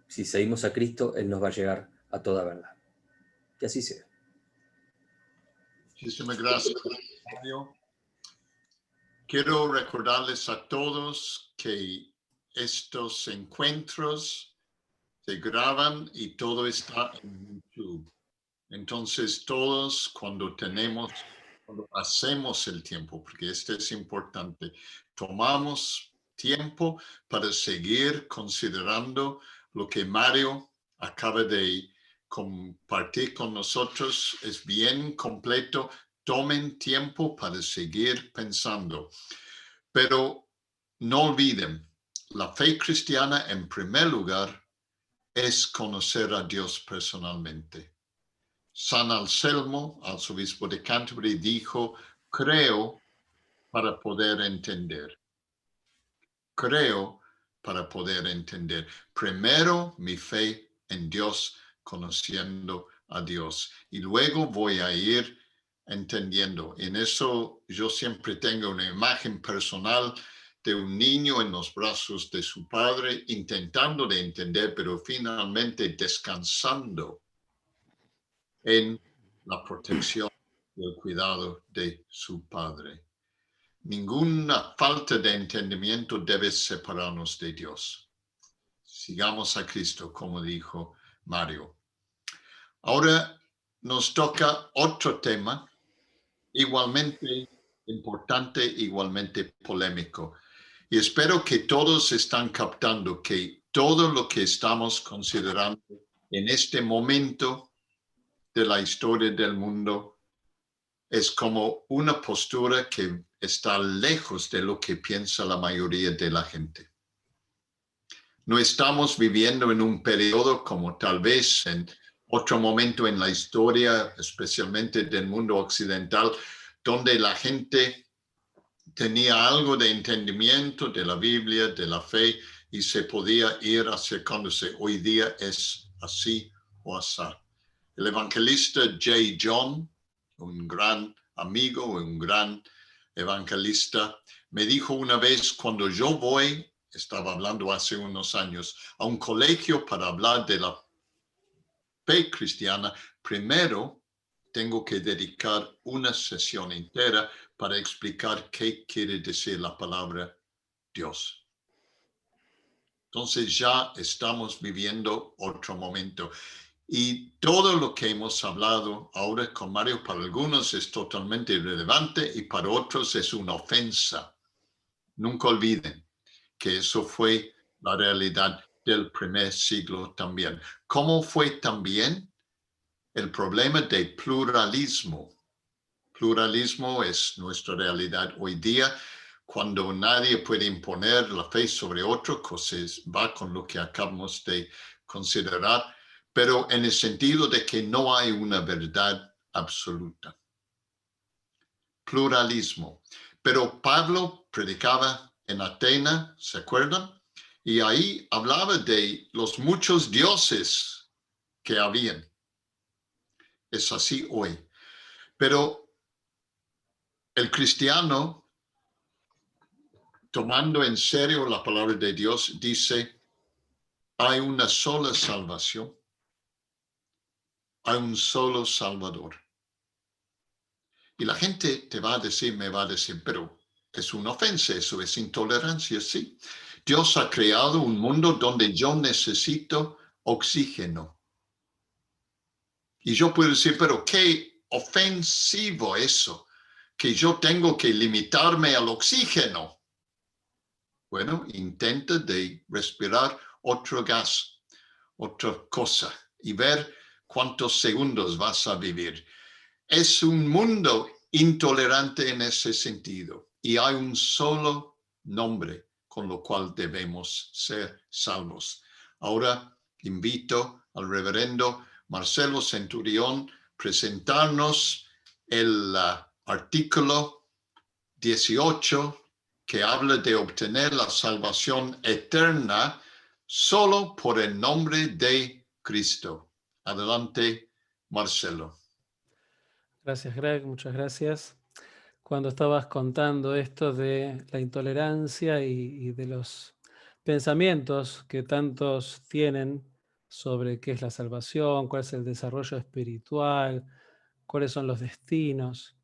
Si seguimos a Cristo, Él nos va a llegar a toda verdad. Que así sea. Muchísimas gracias, Mario. Quiero recordarles a todos que estos encuentros se graban y todo está en YouTube. Entonces todos cuando hacemos el tiempo, porque esto es importante, tomamos tiempo para seguir considerando lo que Mario acaba de compartir con nosotros, es bien completo. Tomen tiempo para seguir pensando. Pero no olviden, la fe cristiana en primer lugar es conocer a Dios personalmente. San Anselmo, arzobispo de Canterbury, dijo: creo para poder entender. Creo para poder entender. Primero mi fe en Dios, conociendo a Dios. Y luego voy a ir entendiendo. En eso yo siempre tengo una imagen personal de un niño en los brazos de su padre, intentando de entender, pero finalmente descansando en la protección y el cuidado de su padre. Ninguna falta de entendimiento debe separarnos de Dios. Sigamos a Cristo, como dijo Mario. Ahora nos toca otro tema, igualmente importante, igualmente polémico. Y espero que todos están captando que todo lo que estamos considerando en este momento de la historia del mundo es como una postura que está lejos de lo que piensa la mayoría de la gente. No estamos viviendo en un periodo como tal vez en otro momento en la historia, especialmente del mundo occidental, donde la gente tenía algo de entendimiento de la Biblia, de la fe, y se podía ir acercándose. Hoy día es así o así. El evangelista J. John, un gran amigo, un gran evangelista, me dijo una vez, cuando yo voy, estaba hablando hace unos años, a un colegio para hablar de la fe cristiana, primero tengo que dedicar una sesión entera para explicar qué quiere decir la palabra Dios. Entonces ya estamos viviendo otro momento. Y todo lo que hemos hablado ahora con Mario, para algunos es totalmente irrelevante y para otros es una ofensa. Nunca olviden que eso fue la realidad del primer siglo también. ¿Cómo fue también el problema de pluralismo? Pluralismo es nuestra realidad hoy día. Cuando nadie puede imponer la fe sobre otro, cosas va con lo que acabamos de considerar, pero en el sentido de que no hay una verdad absoluta. Pluralismo. Pero Pablo predicaba en Atenas, ¿se acuerdan? Y ahí hablaba de los muchos dioses que habían. Es así hoy. Pero el cristiano, tomando en serio la palabra de Dios, dice, hay una sola salvación, hay un solo Salvador. Y la gente te va a decir, me va a decir, pero es una ofensa, eso es intolerancia, sí. Dios ha creado un mundo donde yo necesito oxígeno. Y yo puedo decir, pero qué ofensivo eso, que yo tengo que limitarme al oxígeno. Bueno, intenta de respirar otro gas, otra cosa, y ver cuántos segundos vas a vivir. Es un mundo intolerante en ese sentido, y hay un solo nombre con lo cual debemos ser salvos. Ahora invito al reverendo Marcelo Centurión a presentarnos el artículo 18 que habla de obtener la salvación eterna solo por el nombre de Cristo. Adelante, Marcelo. Gracias, Greg, muchas gracias. Cuando estabas contando esto de la intolerancia y de los pensamientos que tantos tienen sobre qué es la salvación, cuál es el desarrollo espiritual, cuáles son los destinos,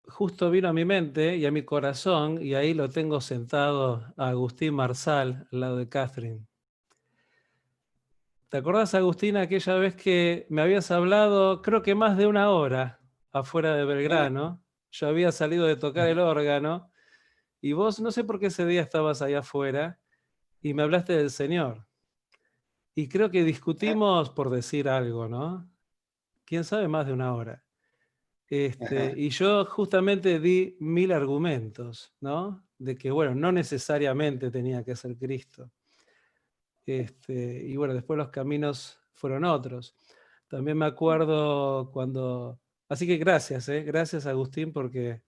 justo vino a mi mente y a mi corazón, y ahí lo tengo sentado a Agustín Marsal, al lado de Catherine. ¿Te acordás, Agustín, aquella vez que me habías hablado, creo que más de una hora, afuera de Belgrano? Yo había salido de tocar el órgano, y vos, no sé por qué ese día estabas allá afuera, y me hablaste del Señor. Y creo que discutimos por decir algo, ¿no? ¿Quién sabe? Más de una hora. Y yo justamente di 1000 argumentos, ¿no? De que, bueno, no necesariamente tenía que ser Cristo. Y bueno, después los caminos fueron otros. También me acuerdo cuando... Así que gracias, gracias Agustín, porque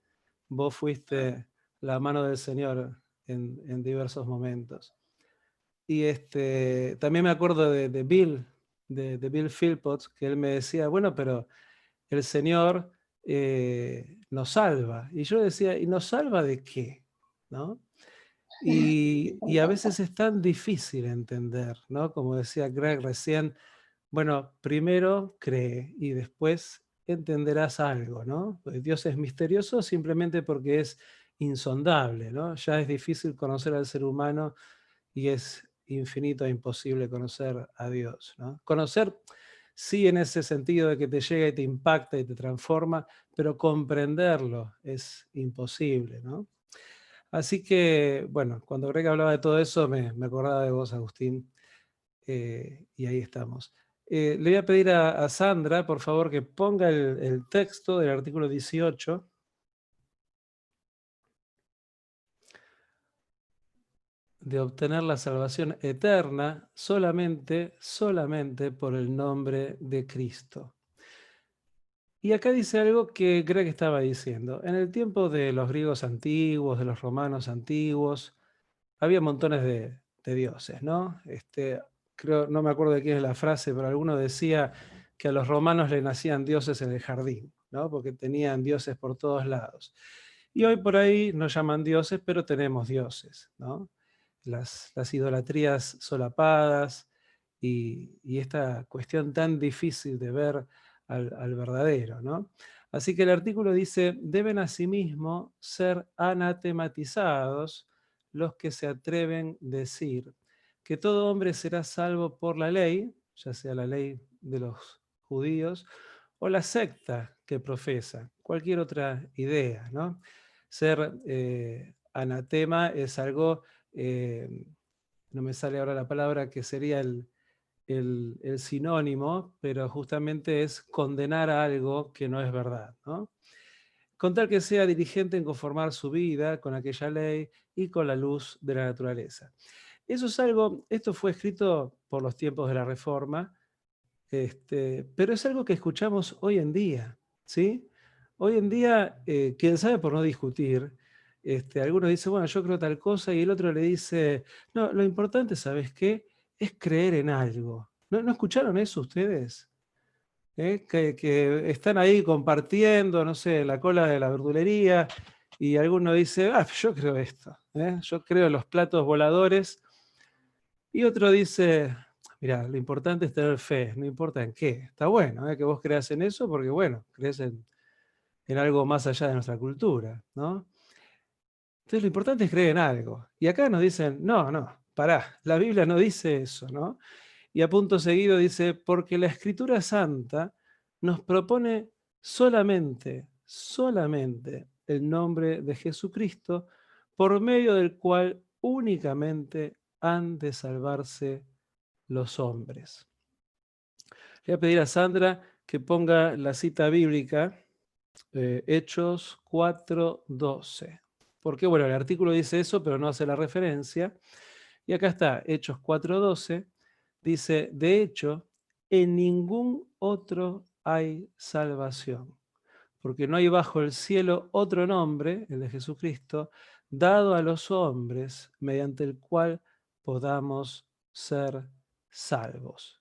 vos fuiste la mano del Señor en diversos momentos. Y también me acuerdo de Bill, de Bill Philpotts, que él me decía, bueno, pero el Señor nos salva. Y yo decía, ¿y nos salva de qué? ¿No? Y a veces es tan difícil entender, ¿no? Como decía Greg recién, bueno, primero cree y después entenderás algo, ¿no? Pues Dios es misterioso simplemente porque es insondable, ¿no? Ya es difícil conocer al ser humano y es infinito e imposible conocer a Dios, ¿no? Conocer, sí, en ese sentido de que te llega y te impacta y te transforma, pero comprenderlo es imposible, ¿no? Así que, bueno, cuando Greg hablaba de todo eso, me acordaba de vos, Agustín, y ahí estamos. Le voy a pedir a Sandra, por favor, que ponga el texto del artículo 18. De obtener la salvación eterna solamente por el nombre de Cristo. Y acá dice algo que Greg estaba diciendo. En el tiempo de los griegos antiguos, de los romanos antiguos, había montones de dioses, ¿no? Creo, no me acuerdo de quién es la frase, pero alguno decía que a los romanos le nacían dioses en el jardín, ¿no? Porque tenían dioses por todos lados. Y hoy por ahí nos llaman dioses, pero tenemos dioses, ¿no? Las idolatrías solapadas y esta cuestión tan difícil de ver al verdadero, ¿no? Así que el artículo dice, deben asimismo ser anatematizados los que se atreven a decir que todo hombre será salvo por la ley, ya sea la ley de los judíos o la secta que profesa, cualquier otra idea, ¿no? Ser anatema es algo, no me sale ahora la palabra, que sería el sinónimo, pero justamente es condenar a algo que no es verdad, ¿no? Con tal que sea diligente en conformar su vida con aquella ley y con la luz de la naturaleza. Eso es algo, esto fue escrito por los tiempos de la Reforma, pero es algo que escuchamos hoy en día, ¿sí? Hoy en día, quién sabe por no discutir, algunos dicen, bueno, yo creo tal cosa, y el otro le dice, no, lo importante, ¿sabes qué? Es creer en algo. ¿No escucharon eso ustedes? Que están ahí compartiendo, no sé, la cola de la verdulería, y alguno dice, yo creo esto, yo creo en los platos voladores, y otro dice, mira, lo importante es tener fe, no importa en qué. Está bueno que vos creas en eso, porque bueno, crees en algo más allá de nuestra cultura, ¿no? Entonces lo importante es creer en algo. Y acá nos dicen, no, pará, la Biblia no dice eso, ¿no? Y a punto seguido dice, porque la Escritura Santa nos propone solamente el nombre de Jesucristo, por medio del cual únicamente han de salvarse los hombres. Le voy a pedir a Sandra que ponga la cita bíblica, Hechos 4:12. Porque, bueno, el artículo dice eso, pero no hace la referencia. Y acá está, Hechos 4:12. Dice, de hecho, en ningún otro hay salvación, porque no hay bajo el cielo otro nombre, el de Jesucristo, dado a los hombres, mediante el cual podamos ser salvos.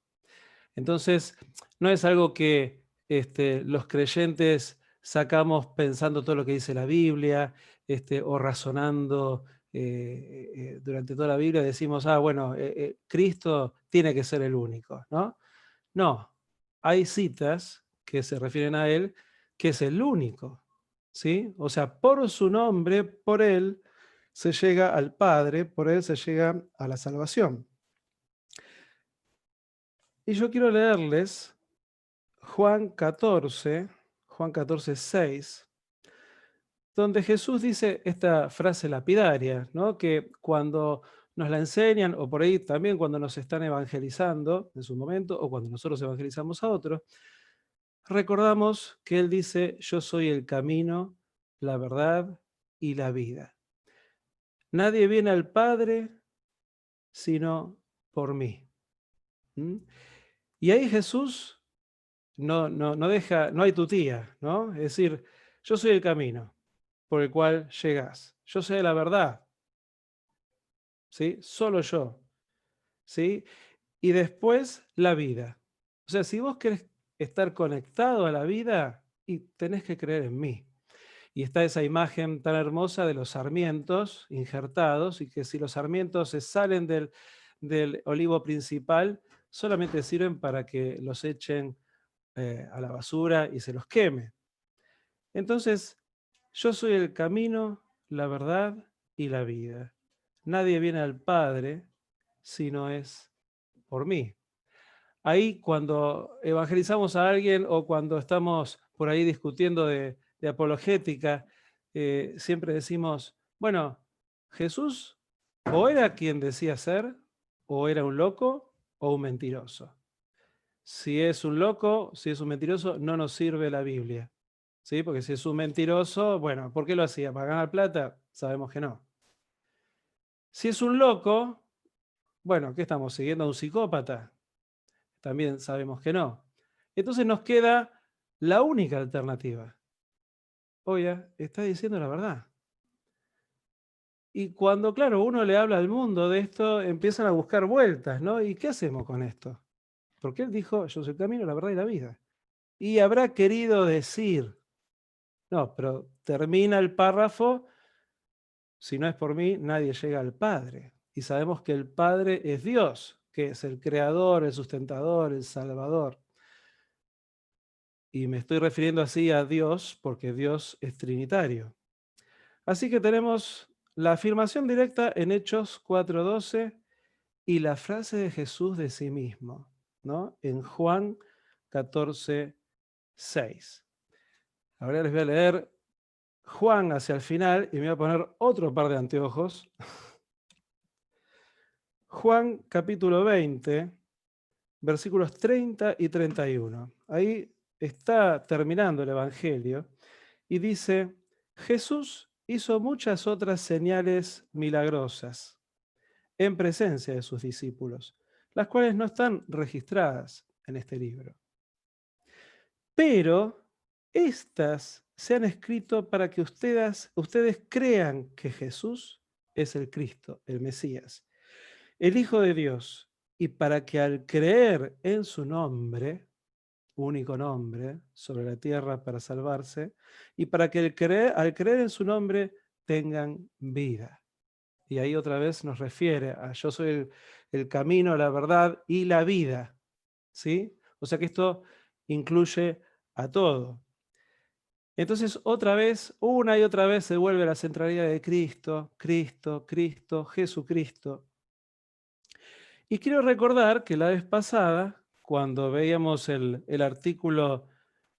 Entonces, no es algo que los creyentes sacamos pensando todo lo que dice la Biblia, o razonando durante toda la Biblia, decimos, bueno, Cristo tiene que ser el único, ¿no? No, hay citas que se refieren a Él, que es el único, ¿sí? O sea, por su nombre, por Él, se llega al Padre, por Él se llega a la salvación. Y yo quiero leerles Juan 14:6, donde Jesús dice esta frase lapidaria, ¿no? Que cuando nos la enseñan, o por ahí también cuando nos están evangelizando en su momento, o cuando nosotros evangelizamos a otros, recordamos que Él dice, yo soy el camino, la verdad y la vida. Nadie viene al Padre sino por mí. ¿Mm? Y ahí Jesús no deja, no hay tutía, ¿no? Es decir, yo soy el camino por el cual llegás. Yo sé la verdad, ¿sí? Solo yo, ¿sí? Y después la vida. O sea, si vos querés estar conectado a la vida, y tenés que creer en mí. Y está esa imagen tan hermosa de los sarmientos injertados, y que si los sarmientos se salen del olivo principal, solamente sirven para que los echen a la basura y se los queme. Entonces, yo soy el camino, la verdad y la vida. Nadie viene al Padre si no es por mí. Ahí cuando evangelizamos a alguien o cuando estamos por ahí discutiendo de apologética, siempre decimos, bueno, Jesús o era quien decía ser, o era un loco o un mentiroso. Si es un loco, si es un mentiroso, no nos sirve la Biblia. ¿Sí? Porque si es un mentiroso, bueno, ¿por qué lo hacía? ¿Para ganar plata? Sabemos que no. Si es un loco, bueno, ¿qué estamos siguiendo a un psicópata? También sabemos que no. Entonces nos queda la única alternativa. Oye, está diciendo la verdad. Y cuando, claro, uno le habla al mundo de esto, empiezan a buscar vueltas, ¿no? ¿Y qué hacemos con esto? Porque él dijo, yo soy el camino, la verdad y la vida. Y habrá querido decir, no, pero termina el párrafo, si no es por mí, nadie llega al Padre. Y sabemos que el Padre es Dios, que es el creador, el sustentador, el salvador. Y me estoy refiriendo así a Dios porque Dios es trinitario. Así que tenemos la afirmación directa en Hechos 4:12 y la frase de Jesús de sí mismo, ¿no? En Juan 14:6. Ahora les voy a leer Juan hacia el final y me voy a poner otro par de anteojos. Juan capítulo 20, versículos 30 y 31. Ahí está terminando el Evangelio y dice, Jesús hizo muchas otras señales milagrosas en presencia de sus discípulos, las cuales no están registradas en este libro. Pero estas se han escrito para que ustedes crean que Jesús es el Cristo, el Mesías, el Hijo de Dios, y para que al creer en su nombre, único nombre sobre la tierra para salvarse, y para que al creer en su nombre tengan vida. Y ahí otra vez nos refiere a yo soy el camino, la verdad y la vida. ¿Sí? O sea que esto incluye a todo. Entonces otra vez, una y otra vez se vuelve la centralidad de Cristo, Cristo, Cristo, Jesucristo. Y quiero recordar que la vez pasada, cuando veíamos el artículo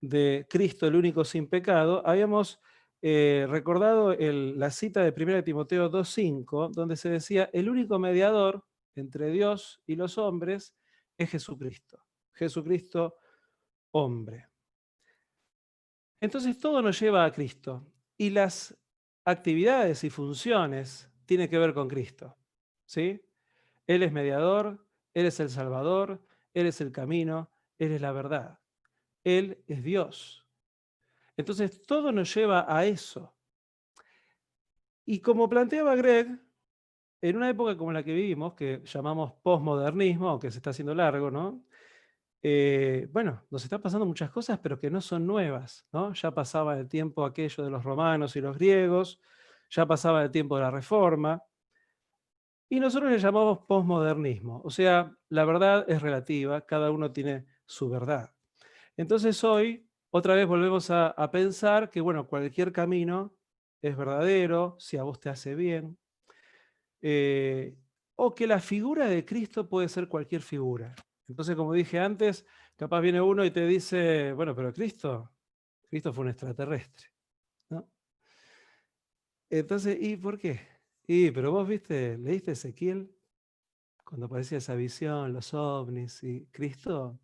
de Cristo, el único sin pecado, habíamos recordado la cita de 1 Timoteo 2:5, donde se decía, el único mediador entre Dios y los hombres es Jesucristo. Jesucristo, hombre. Entonces todo nos lleva a Cristo. Y las actividades y funciones tienen que ver con Cristo. ¿Sí? Él es mediador, Él es el Salvador, Él es el camino, Él es la verdad. Él es Dios. Entonces todo nos lleva a eso. Y como planteaba Greg, en una época como la que vivimos, que llamamos posmodernismo, aunque se está haciendo largo, ¿no? Bueno, nos están pasando muchas cosas, pero que no son nuevas, ¿no? Ya pasaba el tiempo aquello de los romanos y los griegos, ya pasaba el tiempo de la Reforma, y nosotros le llamamos posmodernismo. O sea, la verdad es relativa, cada uno tiene su verdad. Entonces hoy, otra vez volvemos a pensar que, bueno, cualquier camino es verdadero, si a vos te hace bien, o que la figura de Cristo puede ser cualquier figura. Entonces, como dije antes, capaz viene uno y te dice, bueno, pero Cristo fue un extraterrestre, ¿no? Entonces, ¿y por qué? Pero vos leíste Ezequiel, cuando aparecía esa visión, los ovnis, y Cristo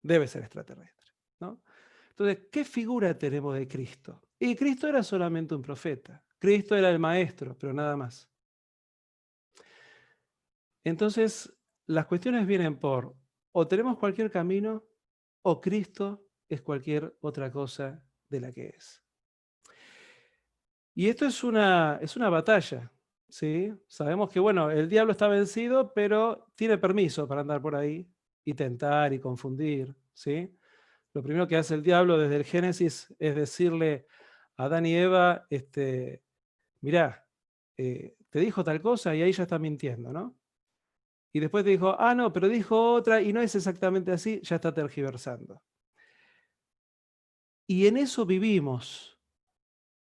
debe ser extraterrestre, ¿no? Entonces, ¿qué figura tenemos de Cristo? Y Cristo era solamente un profeta, Cristo era el maestro, pero nada más. Entonces, las cuestiones vienen por, o tenemos cualquier camino, o Cristo es cualquier otra cosa de la que es. Y esto es una batalla, ¿sí? Sabemos que, bueno, el diablo está vencido, pero tiene permiso para andar por ahí y tentar y confundir, ¿sí? Lo primero que hace el diablo desde el Génesis es decirle a Adán y Eva, mirá, te dijo tal cosa y ahí ya está mintiendo, ¿no? Y después te dijo, no, pero dijo otra y no es exactamente así, ya está tergiversando. Y en eso vivimos.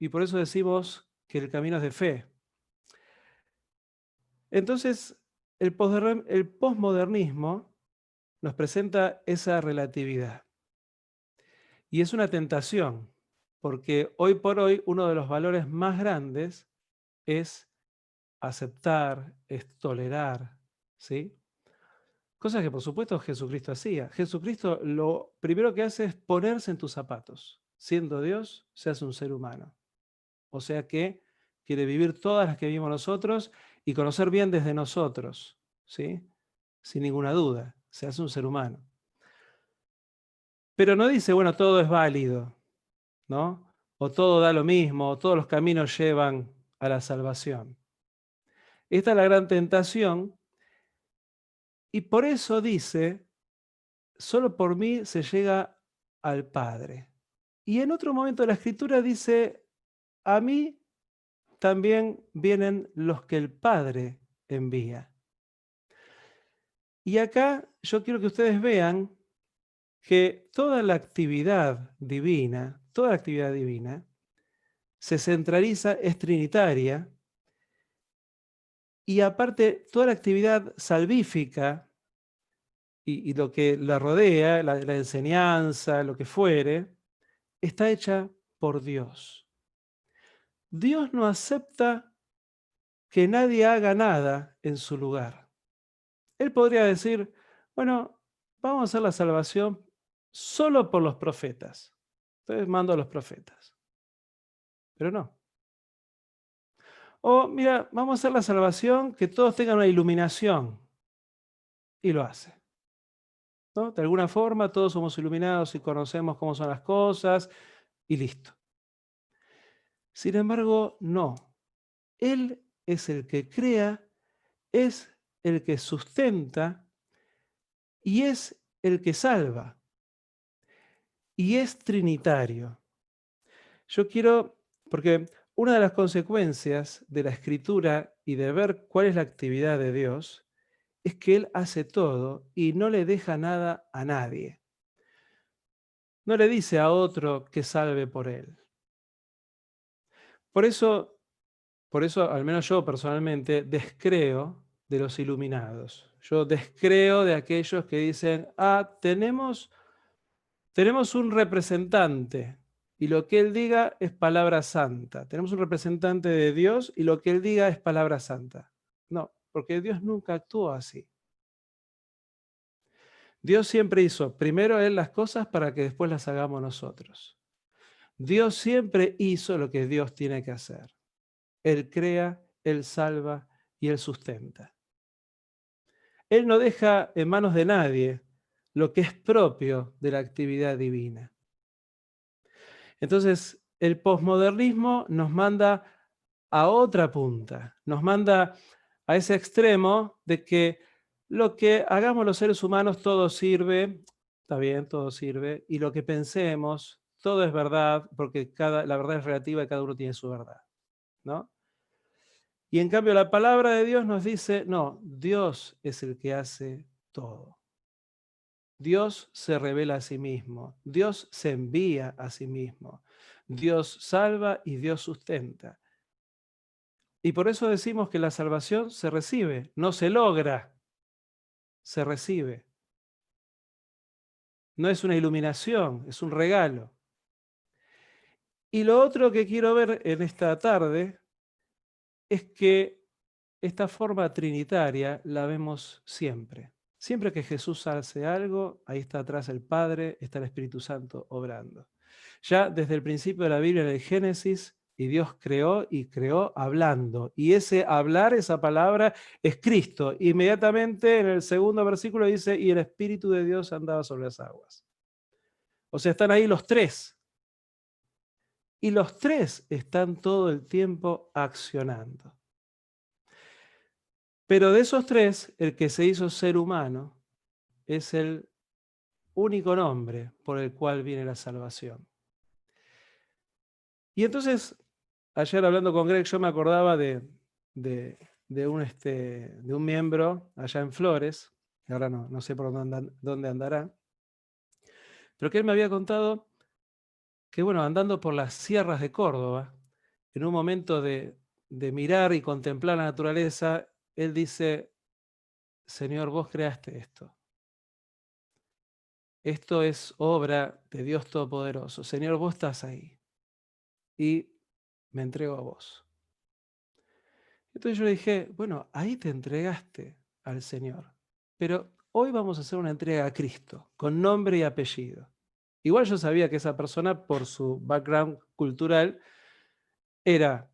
Y por eso decimos que el camino es de fe. Entonces, el posmodernismo nos presenta esa relatividad. Y es una tentación, porque hoy por hoy uno de los valores más grandes es aceptar, es tolerar, ¿sí? Cosas que por supuesto Jesucristo hacía. Jesucristo lo primero que hace es ponerse en tus zapatos. Siendo Dios, se hace un ser humano. O sea que quiere vivir todas las que vivimos nosotros y conocer bien desde nosotros, ¿sí? Sin ninguna duda, se hace un ser humano. Pero no dice, bueno, todo es válido, ¿no? O todo da lo mismo, o todos los caminos llevan a la salvación. Esta es la gran tentación. Y por eso dice, solo por mí se llega al Padre. Y en otro momento de la Escritura dice, a mí también vienen los que el Padre envía. Y acá yo quiero que ustedes vean que toda la actividad divina, se centraliza, es trinitaria, y aparte toda la actividad salvífica y lo que la rodea, la enseñanza, lo que fuere, está hecha por Dios. Dios no acepta que nadie haga nada en su lugar. Él podría decir, bueno, vamos a hacer la salvación solo por los profetas. Entonces mando a los profetas. Pero no. O mira, vamos a hacer la salvación que todos tengan una iluminación. Y lo hace. ¿No? De alguna forma todos somos iluminados y conocemos cómo son las cosas y listo. Sin embargo, no. Él es el que crea, es el que sustenta y es el que salva. Y es trinitario. Yo quiero, porque una de las consecuencias de la Escritura y de ver cuál es la actividad de Dios es que Él hace todo y no le deja nada a nadie. No le dice a otro que salve por Él. Por eso, al menos yo personalmente, descreo de los iluminados. Yo descreo de aquellos que dicen, tenemos un representante y lo que él diga es palabra santa. Tenemos un representante de Dios y lo que él diga es palabra santa. No, porque Dios nunca actuó así. Dios siempre hizo primero Él las cosas para que después las hagamos nosotros. Dios siempre hizo lo que Dios tiene que hacer. Él crea, Él salva y Él sustenta. Él no deja en manos de nadie lo que es propio de la actividad divina. Entonces, el posmodernismo nos manda a otra punta, nos manda a ese extremo de que lo que hagamos los seres humanos todo sirve, está bien, todo sirve, y lo que pensemos, todo es verdad, porque la verdad es relativa y cada uno tiene su verdad, ¿no? Y en cambio la palabra de Dios nos dice, no, Dios es el que hace todo. Dios se revela a sí mismo, Dios se envía a sí mismo, Dios salva y Dios sustenta. Y por eso decimos que la salvación se recibe, no se logra, se recibe. No es una iluminación, es un regalo. Y lo otro que quiero ver en esta tarde es que esta forma trinitaria la vemos siempre. Siempre que Jesús hace algo, ahí está atrás el Padre, está el Espíritu Santo obrando. Ya desde el principio de la Biblia, en el Génesis, y Dios creó y creó hablando. Y ese hablar, esa palabra, es Cristo. Inmediatamente en el segundo versículo dice, y el Espíritu de Dios andaba sobre las aguas. O sea, están ahí los tres. Y los tres están todo el tiempo accionando. Pero de esos tres, el que se hizo ser humano es el único nombre por el cual viene la salvación. Y entonces, ayer hablando con Greg, yo me acordaba de un miembro allá en Flores, que ahora no sé por dónde andará, pero que él me había contado que, bueno, andando por las sierras de Córdoba, en un momento de mirar y contemplar la naturaleza, él dice, Señor, vos creaste esto. Esto es obra de Dios Todopoderoso. Señor, vos estás ahí. Y me entrego a vos. Entonces yo le dije, bueno, ahí te entregaste al Señor. Pero hoy vamos a hacer una entrega a Cristo, con nombre y apellido. Igual yo sabía que esa persona, por su background cultural, era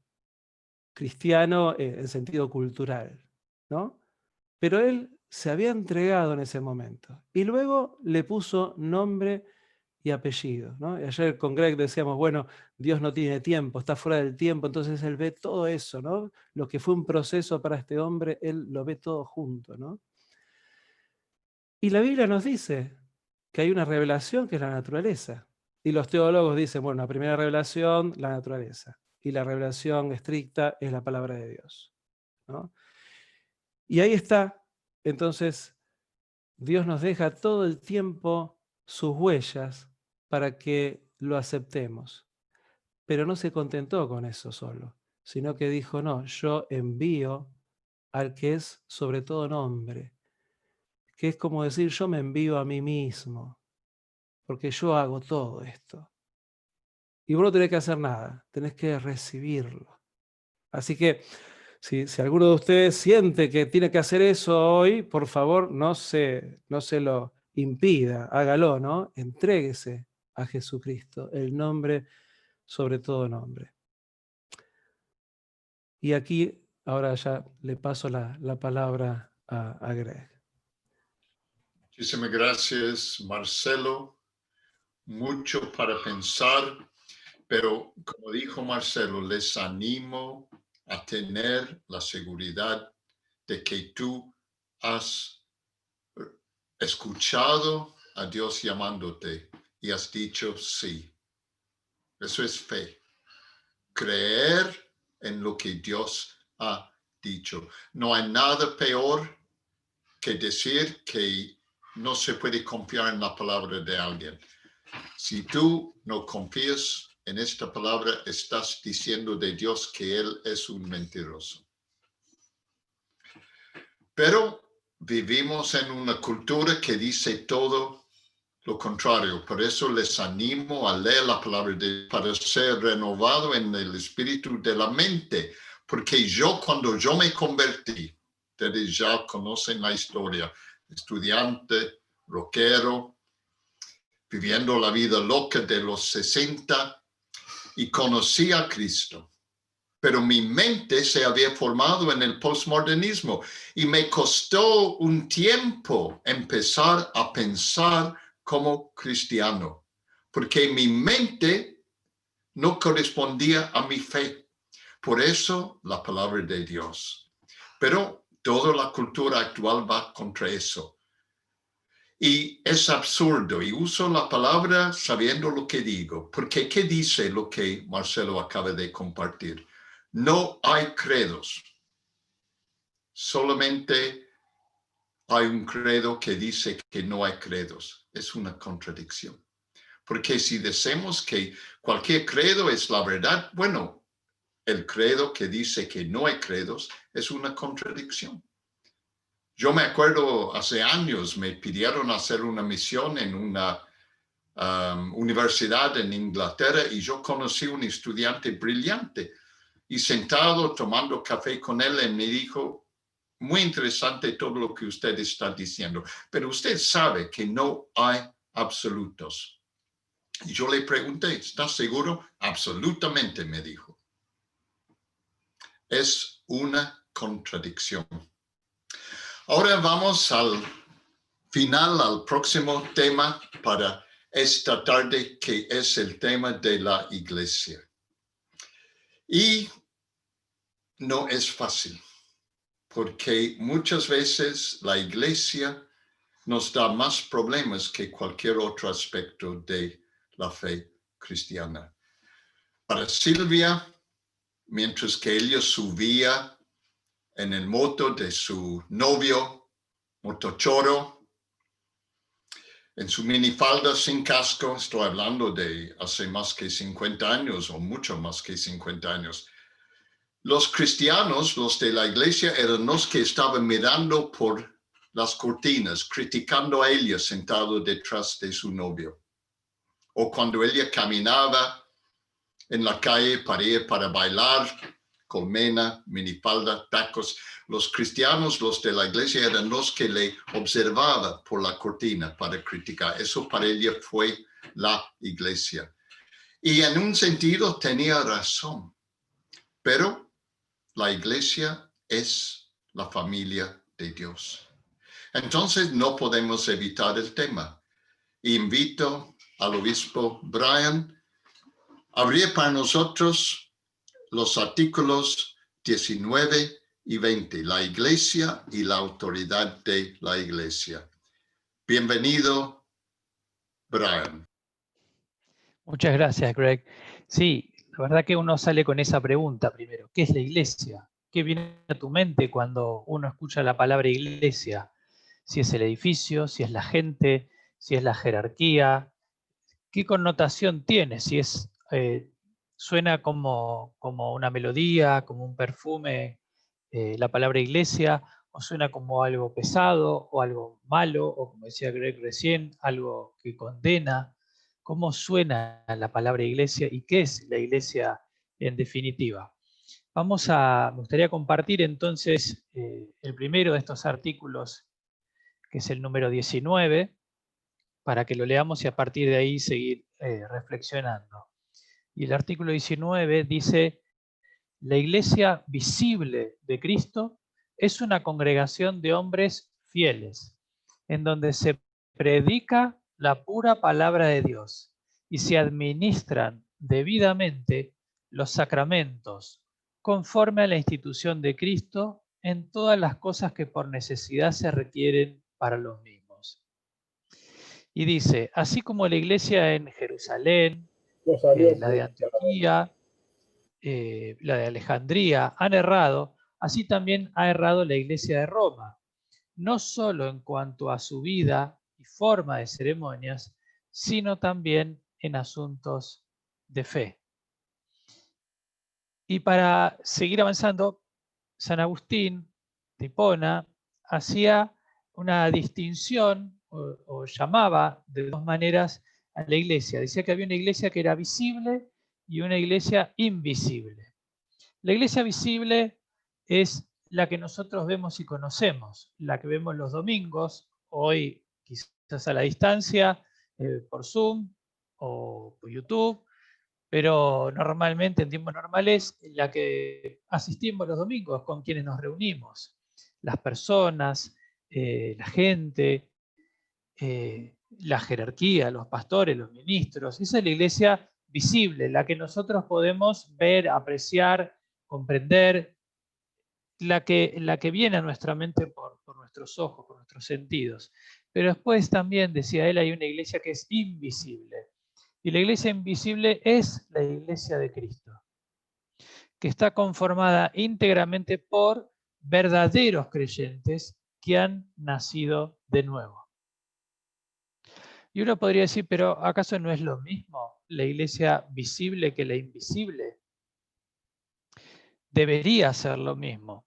cristiano en sentido cultural, ¿no? Pero él se había entregado en ese momento. Y luego le puso nombre y apellido, ¿no? Y ayer con Greg decíamos, bueno, Dios no tiene tiempo, está fuera del tiempo, entonces Él ve todo eso, ¿no? Lo que fue un proceso para este hombre, Él lo ve todo junto, ¿no? Y la Biblia nos dice que hay una revelación que es la naturaleza. Y los teólogos dicen, bueno, la primera revelación, la naturaleza. Y la revelación estricta es la palabra de Dios, ¿no? Y ahí está, entonces, Dios nos deja todo el tiempo sus huellas para que lo aceptemos. Pero no se contentó con eso solo, sino que dijo, no, yo envío al que es sobre todo nombre, que es como decir, yo me envío a mí mismo, porque yo hago todo esto. Y vos no tenés que hacer nada, tenés que recibirlo. Así que, si alguno de ustedes siente que tiene que hacer eso hoy, por favor, no se lo impida, hágalo, ¿no? Entréguese a Jesucristo, el nombre sobre todo nombre. Y aquí, ahora ya le paso la palabra a Greg. Muchísimas gracias, Marcelo. Mucho para pensar, pero como dijo Marcelo, les animo a tener la seguridad de que tú has escuchado a Dios llamándote y has dicho sí. Eso es fe. Creer en lo que Dios ha dicho. No hay nada peor que decir que no se puede confiar en la palabra de alguien. Si tú no confías en esta palabra, estás diciendo de Dios que Él es un mentiroso. Pero vivimos en una cultura que dice todo lo contrario. Por eso les animo a leer la palabra de Dios para ser renovado en el espíritu de la mente. Porque cuando yo me convertí, ustedes ya conocen la historia, estudiante, rockero, viviendo la vida loca de los 60 y conocí a Cristo. Pero mi mente se había formado en el postmodernismo y me costó un tiempo empezar a pensar como cristiano, porque mi mente no correspondía a mi fe. Por eso la palabra de Dios. Pero toda la cultura actual va contra eso. Y es absurdo, y uso la palabra sabiendo lo que digo, porque ¿qué dice lo que Marcelo acaba de compartir? No hay credos, solamente hay un credo que dice que no hay credos. Es una contradicción, porque si decimos que cualquier credo es la verdad, bueno, el credo que dice que no hay credos es una contradicción. Yo me acuerdo hace años me pidieron hacer una misión en una universidad en Inglaterra y yo conocí un estudiante brillante y sentado tomando café con él, él me dijo, muy interesante todo lo que usted está diciendo, pero usted sabe que no hay absolutos. Y yo le pregunté, ¿estás seguro? Absolutamente, me dijo. Es una contradicción. Ahora vamos al final, al próximo tema para esta tarde, que es el tema de la iglesia. Y no es fácil, porque muchas veces la iglesia nos da más problemas que cualquier otro aspecto de la fe cristiana. Para Silvia, mientras que ella subía en el moto de su novio, motochoro, en su minifalda sin casco, estoy hablando de hace más que 50 años o mucho más que 50 años. Los cristianos, los de la iglesia, eran los que estaban mirando por las cortinas, criticando a ella sentado detrás de su novio. O cuando ella caminaba en la calle para bailar, colmena, minifalda, tacos. Los cristianos, los de la iglesia, eran los que le observaban por la cortina para criticar. Eso para ella fue la iglesia. Y en un sentido tenía razón, pero la iglesia es la familia de Dios. Entonces no podemos evitar el tema. Invito al obispo Brian abrir para nosotros los artículos 19 y 20, la iglesia y la autoridad de la iglesia. Bienvenido, Brian. Muchas gracias, Greg. Sí, la verdad que uno sale con esa pregunta primero. ¿Qué es la iglesia? ¿Qué viene a tu mente cuando uno escucha la palabra iglesia? Si es el edificio, si es la gente, si es la jerarquía. ¿Qué connotación tiene? Si es, suena como una melodía, como un perfume, la palabra iglesia, o suena como algo pesado, o algo malo, o como decía Greg recién, algo que condena. ¿Cómo suena la palabra iglesia y qué es la iglesia en definitiva? Me gustaría compartir entonces el primero de estos artículos, que es el número 19, para que lo leamos y a partir de ahí seguir reflexionando. Y el artículo 19 dice: la iglesia visible de Cristo es una congregación de hombres fieles, en donde se predica la pura palabra de Dios y se administran debidamente los sacramentos, conforme a la institución de Cristo en todas las cosas que por necesidad se requieren para los mismos. Y dice, así como la iglesia en Jerusalén, la de Antioquía, la de Alejandría han errado, así también ha errado la iglesia de Roma, no solo en cuanto a su vida y forma de ceremonias, sino también en asuntos de fe. Y para seguir avanzando, San Agustín de Hipona hacía una distinción o llamaba de dos maneras a la iglesia. Decía que había una iglesia que era visible y una iglesia invisible. La iglesia visible es la que nosotros vemos y conocemos, la que vemos los domingos, hoy quizás a la distancia, por Zoom o por YouTube, pero normalmente en tiempos normales la que asistimos los domingos, con quienes nos reunimos, las personas, la gente, la jerarquía, los pastores, los ministros. Esa es la iglesia visible, la que nosotros podemos ver, apreciar, comprender, la que viene a nuestra mente por nuestros ojos, por nuestros sentidos. Pero después también, decía él, hay una iglesia que es invisible. Y la iglesia invisible es la iglesia de Cristo, que está conformada íntegramente por verdaderos creyentes que han nacido de nuevo. Y uno podría decir, pero ¿acaso no es lo mismo la iglesia visible que la invisible? Debería ser lo mismo.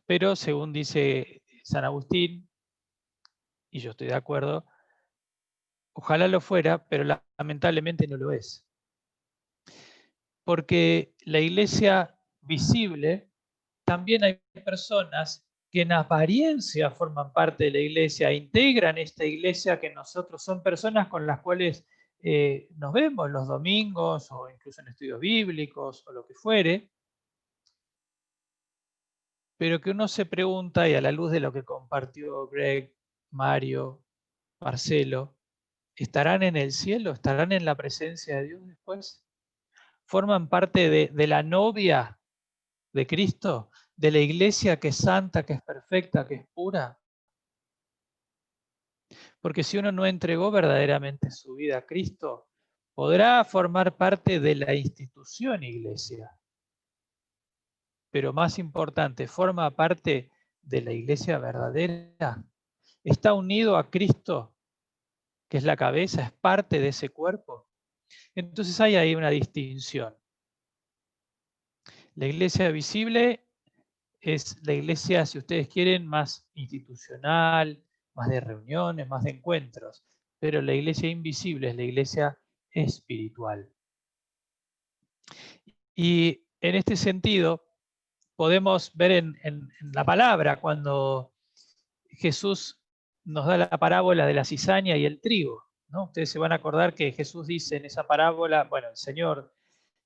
Pero según dice San Agustín, y yo estoy de acuerdo, ojalá lo fuera, pero lamentablemente no lo es. Porque la iglesia visible, también hay personas que en apariencia forman parte de la iglesia, integran esta iglesia que nosotros son personas con las cuales nos vemos los domingos o incluso en estudios bíblicos o lo que fuere, pero que uno se pregunta, y a la luz de lo que compartió Greg, Mario, Marcelo, ¿estarán en el cielo? ¿Estarán en la presencia de Dios después? ¿Forman parte de la novia de Cristo? ¿De la iglesia que es santa, que es perfecta, que es pura? Porque si uno no entregó verdaderamente su vida a Cristo, podrá formar parte de la institución iglesia. Pero más importante, forma parte de la iglesia verdadera. Está unido a Cristo, que es la cabeza, es parte de ese cuerpo. Entonces hay ahí una distinción. La iglesia visible es la iglesia, si ustedes quieren, más institucional, más de reuniones, más de encuentros. Pero la iglesia invisible es la iglesia espiritual. Y en este sentido, podemos ver en la palabra, cuando Jesús nos da la parábola de la cizaña y el trigo, ¿no? Ustedes se van a acordar que Jesús dice en esa parábola, bueno, el Señor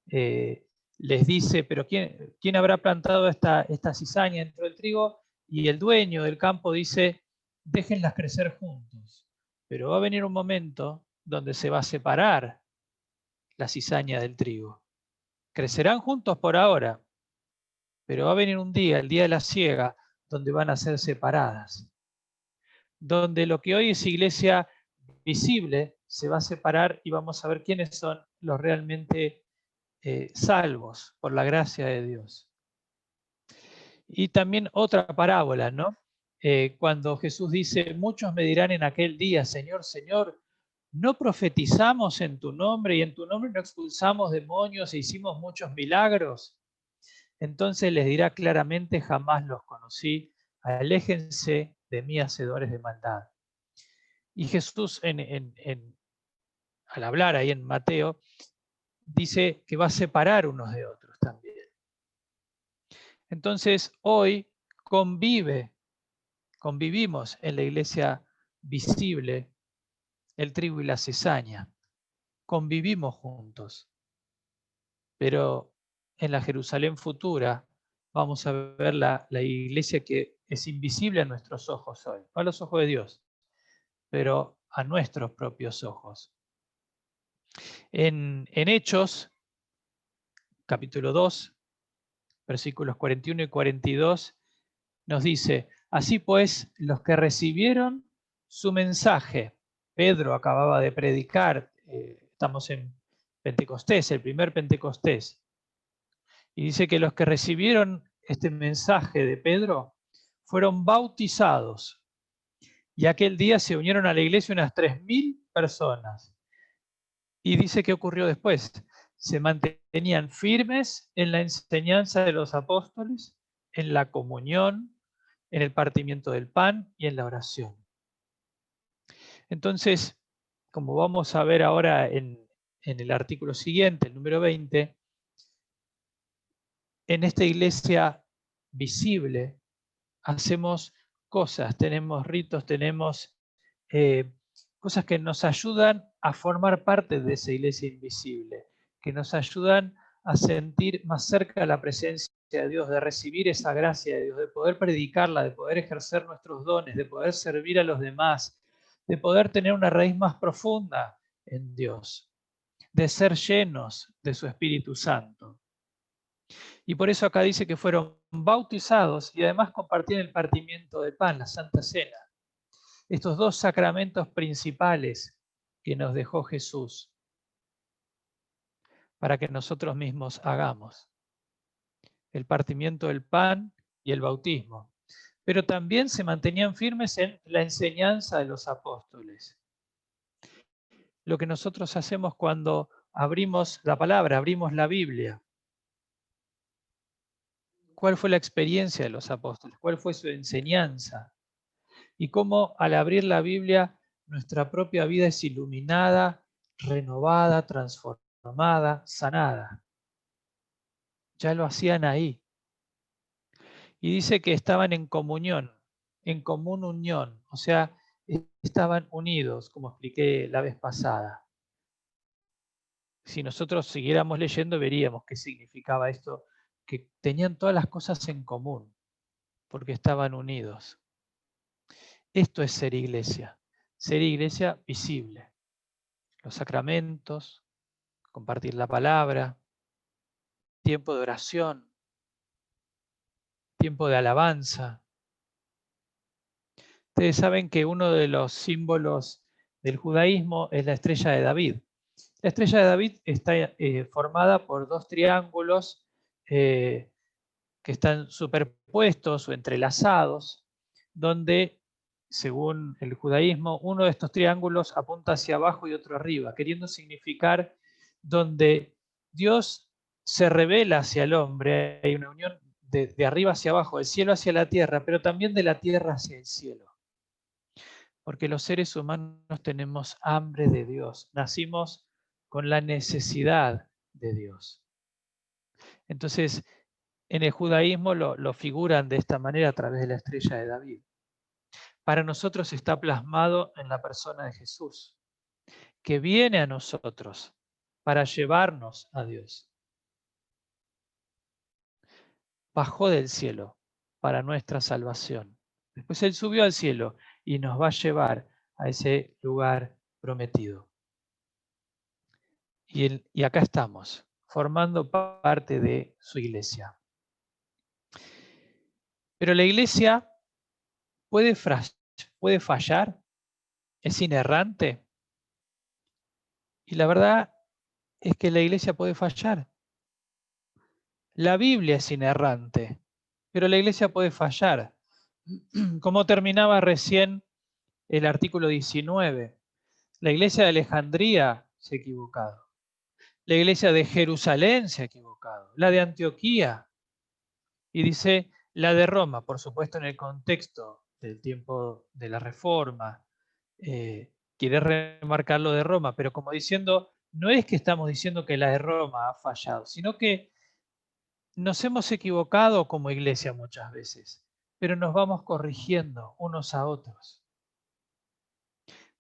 les dice, pero ¿quién habrá plantado esta cizaña dentro del trigo? Y el dueño del campo dice, déjenlas crecer juntos. Pero va a venir un momento donde se va a separar la cizaña del trigo. Crecerán juntos por ahora, pero va a venir un día, el día de la siega, donde van a ser separadas. Donde lo que hoy es iglesia visible se va a separar y vamos a ver quiénes son los realmente salvos por la gracia de Dios. Y también otra parábola, ¿no? Cuando Jesús dice, muchos me dirán en aquel día, Señor, Señor, ¿no profetizamos en tu nombre y en tu nombre no expulsamos demonios e hicimos muchos milagros? Entonces les dirá claramente, jamás los conocí, aléjense de mí, hacedores de maldad. Y Jesús, al hablar ahí en Mateo, dice que va a separar unos de otros también. Entonces, hoy convivimos en la iglesia visible, el trigo y la cizaña. Convivimos juntos. Pero en la Jerusalén futura vamos a ver la iglesia que es invisible a nuestros ojos hoy. No a los ojos de Dios, pero a nuestros propios ojos. En Hechos, capítulo 2, versículos 41 y 42, nos dice, así pues, los que recibieron su mensaje, Pedro acababa de predicar, estamos en Pentecostés, el primer Pentecostés, y dice que los que recibieron este mensaje de Pedro fueron bautizados, y aquel día se unieron a la iglesia unas 3.000 personas. Y dice que ocurrió después. Se mantenían firmes en la enseñanza de los apóstoles, en la comunión, en el partimiento del pan y en la oración. Entonces, como vamos a ver ahora en el artículo siguiente, el número 20, en esta iglesia visible hacemos cosas, tenemos ritos, tenemos cosas que nos ayudan a formar parte de esa iglesia invisible, que nos ayudan a sentir más cerca la presencia de Dios, de recibir esa gracia de Dios, de poder predicarla, de poder ejercer nuestros dones, de poder servir a los demás, de poder tener una raíz más profunda en Dios, de ser llenos de su Espíritu Santo. Y por eso acá dice que fueron bautizados y además compartían el partimiento del pan, la Santa Cena. Estos dos sacramentos principales que nos dejó Jesús para que nosotros mismos hagamos. El partimiento del pan y el bautismo. Pero también se mantenían firmes en la enseñanza de los apóstoles. Lo que nosotros hacemos cuando abrimos la palabra, abrimos la Biblia. ¿Cuál fue la experiencia de los apóstoles? ¿Cuál fue su enseñanza? Y cómo al abrir la Biblia nuestra propia vida es iluminada, renovada, transformada, sanada. Ya lo hacían ahí. Y dice que estaban en comunión, en común unión, o sea, estaban unidos, como expliqué la vez pasada. Si nosotros siguiéramos leyendo, veríamos qué significaba esto, que tenían todas las cosas en común, porque estaban unidos. Esto es ser iglesia visible. Los sacramentos, compartir la palabra, tiempo de oración, tiempo de alabanza. Ustedes saben que uno de los símbolos del judaísmo es la estrella de David. La estrella de David está formada por dos triángulos que están superpuestos o entrelazados, donde, según el judaísmo, uno de estos triángulos apunta hacia abajo y otro arriba, queriendo significar donde Dios se revela hacia el hombre, hay una unión de arriba hacia abajo, del cielo hacia la tierra, pero también de la tierra hacia el cielo. Porque los seres humanos tenemos hambre de Dios, nacimos con la necesidad de Dios. Entonces, en el judaísmo lo figuran de esta manera a través de la estrella de David. Para nosotros está plasmado en la persona de Jesús, que viene a nosotros para llevarnos a Dios. Bajó del cielo para nuestra salvación. Después Él subió al cielo y nos va a llevar a ese lugar prometido. y acá estamos, formando parte de su iglesia. Pero la iglesia puede fallar, es inerrante. Y la verdad es que la iglesia puede fallar. La Biblia es inerrante, pero la iglesia puede fallar. Como terminaba recién el artículo 19, la iglesia de Alejandría se ha equivocado. La iglesia de Jerusalén se ha equivocado. La de Antioquía. Y dice la de Roma, por supuesto en el contexto del tiempo de la Reforma. Quiere remarcar lo de Roma, pero como diciendo, no es que estamos diciendo que la de Roma ha fallado, sino que nos hemos equivocado como iglesia muchas veces, pero nos vamos corrigiendo unos a otros.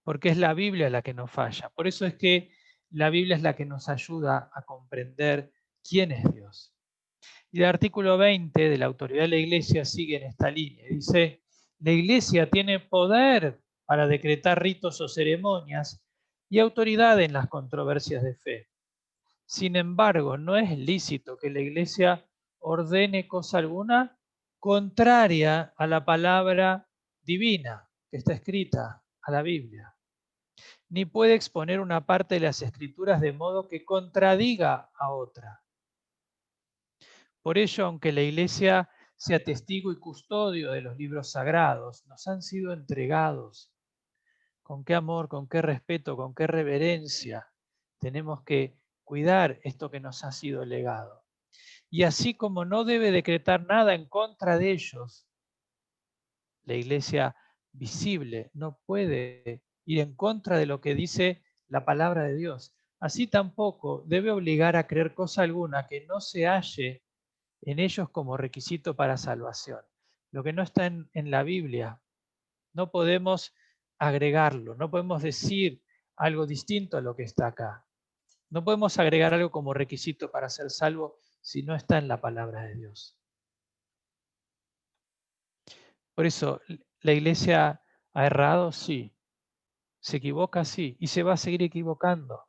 Porque es la Biblia la que nos falla. Por eso es que la Biblia es la que nos ayuda a comprender quién es Dios. Y el artículo 20 de la autoridad de la iglesia sigue en esta línea. Dice, la iglesia tiene poder para decretar ritos o ceremonias y autoridad en las controversias de fe. Sin embargo, no es lícito que la iglesia ordene cosa alguna contraria a la palabra divina que está escrita, a la Biblia. Ni puede exponer una parte de las escrituras de modo que contradiga a otra. Por ello, aunque la iglesia sea testigo y custodio de los libros sagrados, nos han sido entregados. Con qué amor, con qué respeto, con qué reverencia tenemos que cuidar esto que nos ha sido legado. Y así como no debe decretar nada en contra de ellos, la iglesia visible no puede ir en contra de lo que dice la palabra de Dios. Así tampoco debe obligar a creer cosa alguna que no se halle en ellos como requisito para salvación. Lo que no está en la Biblia, no podemos agregarlo, no podemos decir algo distinto a lo que está acá. No podemos agregar algo como requisito para ser salvo si no está en la palabra de Dios. Por eso, ¿la iglesia ha errado? Sí. ¿Se equivoca? Sí. Y se va a seguir equivocando.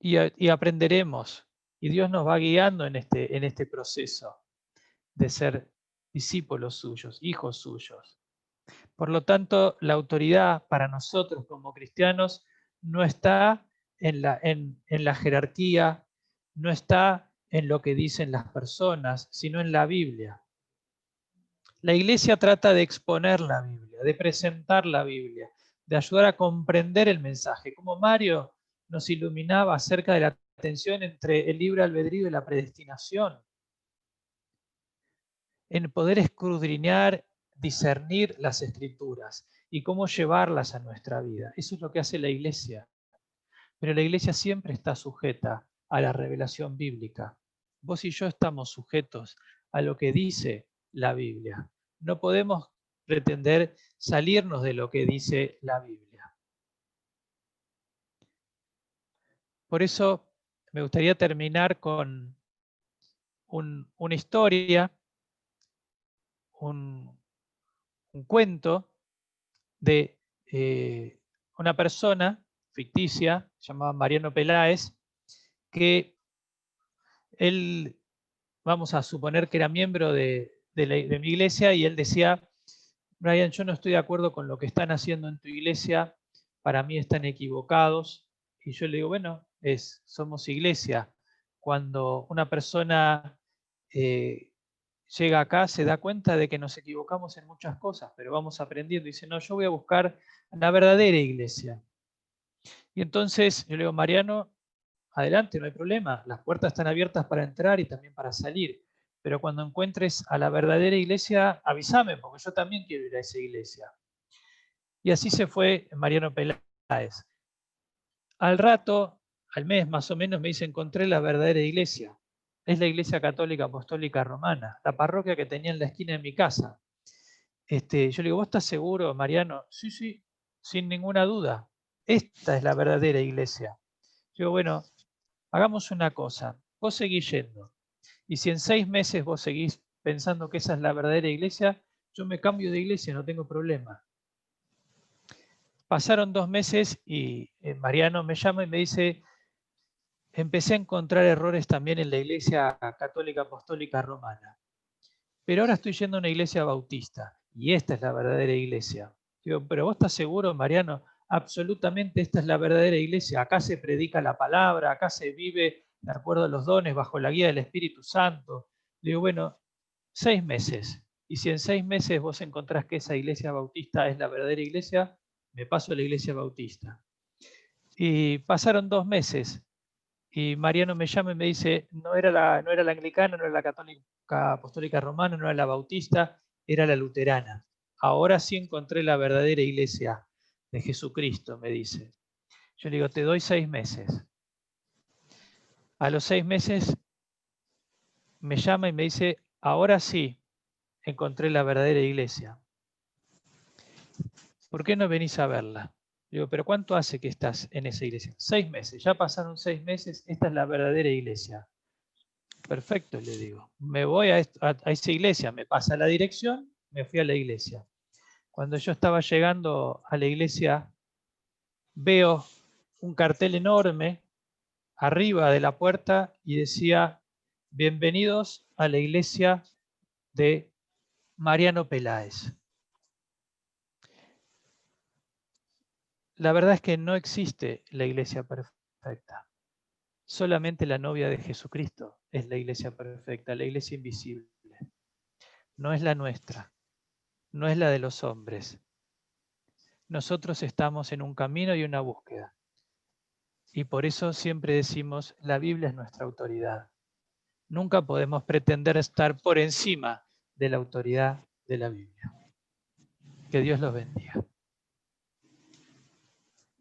Y aprenderemos. Y Dios nos va guiando en este proceso de ser discípulos suyos, hijos suyos. Por lo tanto, la autoridad para nosotros como cristianos no está en la jerarquía, no está en lo que dicen las personas, sino en la Biblia. La iglesia trata de exponer la Biblia, de presentar la Biblia, de ayudar a comprender el mensaje. Como Mario nos iluminaba acerca de la tensión entre el libre albedrío y la predestinación. En poder escudriñar, discernir las escrituras y cómo llevarlas a nuestra vida. Eso es lo que hace la iglesia. Pero la iglesia siempre está sujeta a la revelación bíblica. Vos y yo estamos sujetos a lo que dice la Biblia. No podemos pretender salirnos de lo que dice la Biblia. Por eso me gustaría terminar con una historia, un cuento de una persona ficticia llamada Mariano Peláez, que él, vamos a suponer que era miembro de mi iglesia, y él decía, Brian, yo no estoy de acuerdo con lo que están haciendo en tu iglesia, para mí están equivocados. Y yo le digo, bueno, somos iglesia. Cuando una persona llega acá, se da cuenta de que nos equivocamos en muchas cosas, pero vamos aprendiendo. Y dice, no, yo voy a buscar la verdadera iglesia. Y entonces yo le digo, Mariano, adelante, no hay problema. Las puertas están abiertas para entrar y también para salir. Pero cuando encuentres a la verdadera iglesia, avísame, porque yo también quiero ir a esa iglesia. Y así se fue Mariano Peláez. Al rato, al mes más o menos, me dice, encontré la verdadera iglesia. Es la Iglesia Católica Apostólica Romana, la parroquia que tenía en la esquina de mi casa. Yo le digo, ¿vos estás seguro, Mariano? Sí, sí, sin ninguna duda. Esta es la verdadera iglesia. Yo digo, bueno, hagamos una cosa. Vos seguís yendo. Y si en 6 meses vos seguís pensando que esa es la verdadera iglesia, yo me cambio de iglesia, no tengo problema. Pasaron 2 meses y Mariano me llama y me dice, empecé a encontrar errores también en la Iglesia Católica Apostólica Romana. Pero ahora estoy yendo a una iglesia bautista y esta es la verdadera iglesia. Digo, pero ¿vos estás seguro, Mariano? Absolutamente esta es la verdadera iglesia. Acá se predica la palabra, acá se vive de acuerdo a los dones, bajo la guía del Espíritu Santo. Digo, bueno, 6 meses. Y si en 6 meses vos encontrás que esa iglesia bautista es la verdadera iglesia, me paso a la iglesia bautista. Y pasaron 2 meses. Y Mariano me llama y me dice, no era la anglicana, no era la católica apostólica romana, no era la bautista, era la luterana. Ahora sí encontré la verdadera iglesia de Jesucristo, me dice. Yo le digo, te doy 6 meses. A los 6 meses me llama y me dice, ahora sí encontré la verdadera iglesia. ¿Por qué no venís a verla? Digo, ¿pero cuánto hace que estás en esa iglesia? 6 meses, ya pasaron 6 meses, esta es la verdadera iglesia. Perfecto, le digo. Me voy a esa iglesia, me pasa la dirección, me fui a la iglesia. Cuando yo estaba llegando a la iglesia, veo un cartel enorme arriba de la puerta y decía, bienvenidos a la iglesia de Mariano Peláez. La verdad es que no existe la iglesia perfecta. Solamente la novia de Jesucristo es la iglesia perfecta, la iglesia invisible. No es la nuestra, no es la de los hombres. Nosotros estamos en un camino y una búsqueda. Y por eso siempre decimos, la Biblia es nuestra autoridad. Nunca podemos pretender estar por encima de la autoridad de la Biblia. Que Dios los bendiga.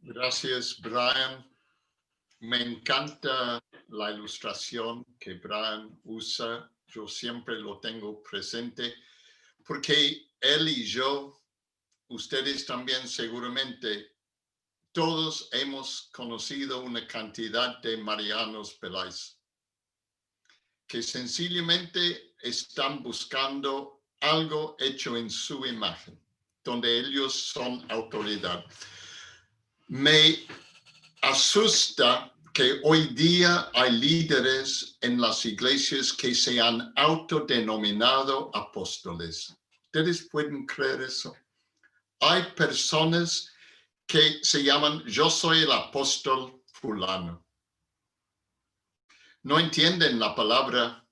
Gracias, Brian. Me encanta la ilustración que Brian usa. Yo siempre lo tengo presente porque él y yo, ustedes también seguramente, todos hemos conocido una cantidad de Marianos Peláez que sencillamente están buscando algo hecho en su imagen, donde ellos son autoridad. Me asusta que hoy día hay líderes en las iglesias que se han autodenominado apóstoles. ¿Ustedes pueden creer eso? Hay personas que se llaman, yo soy el apóstol fulano. No entienden la palabra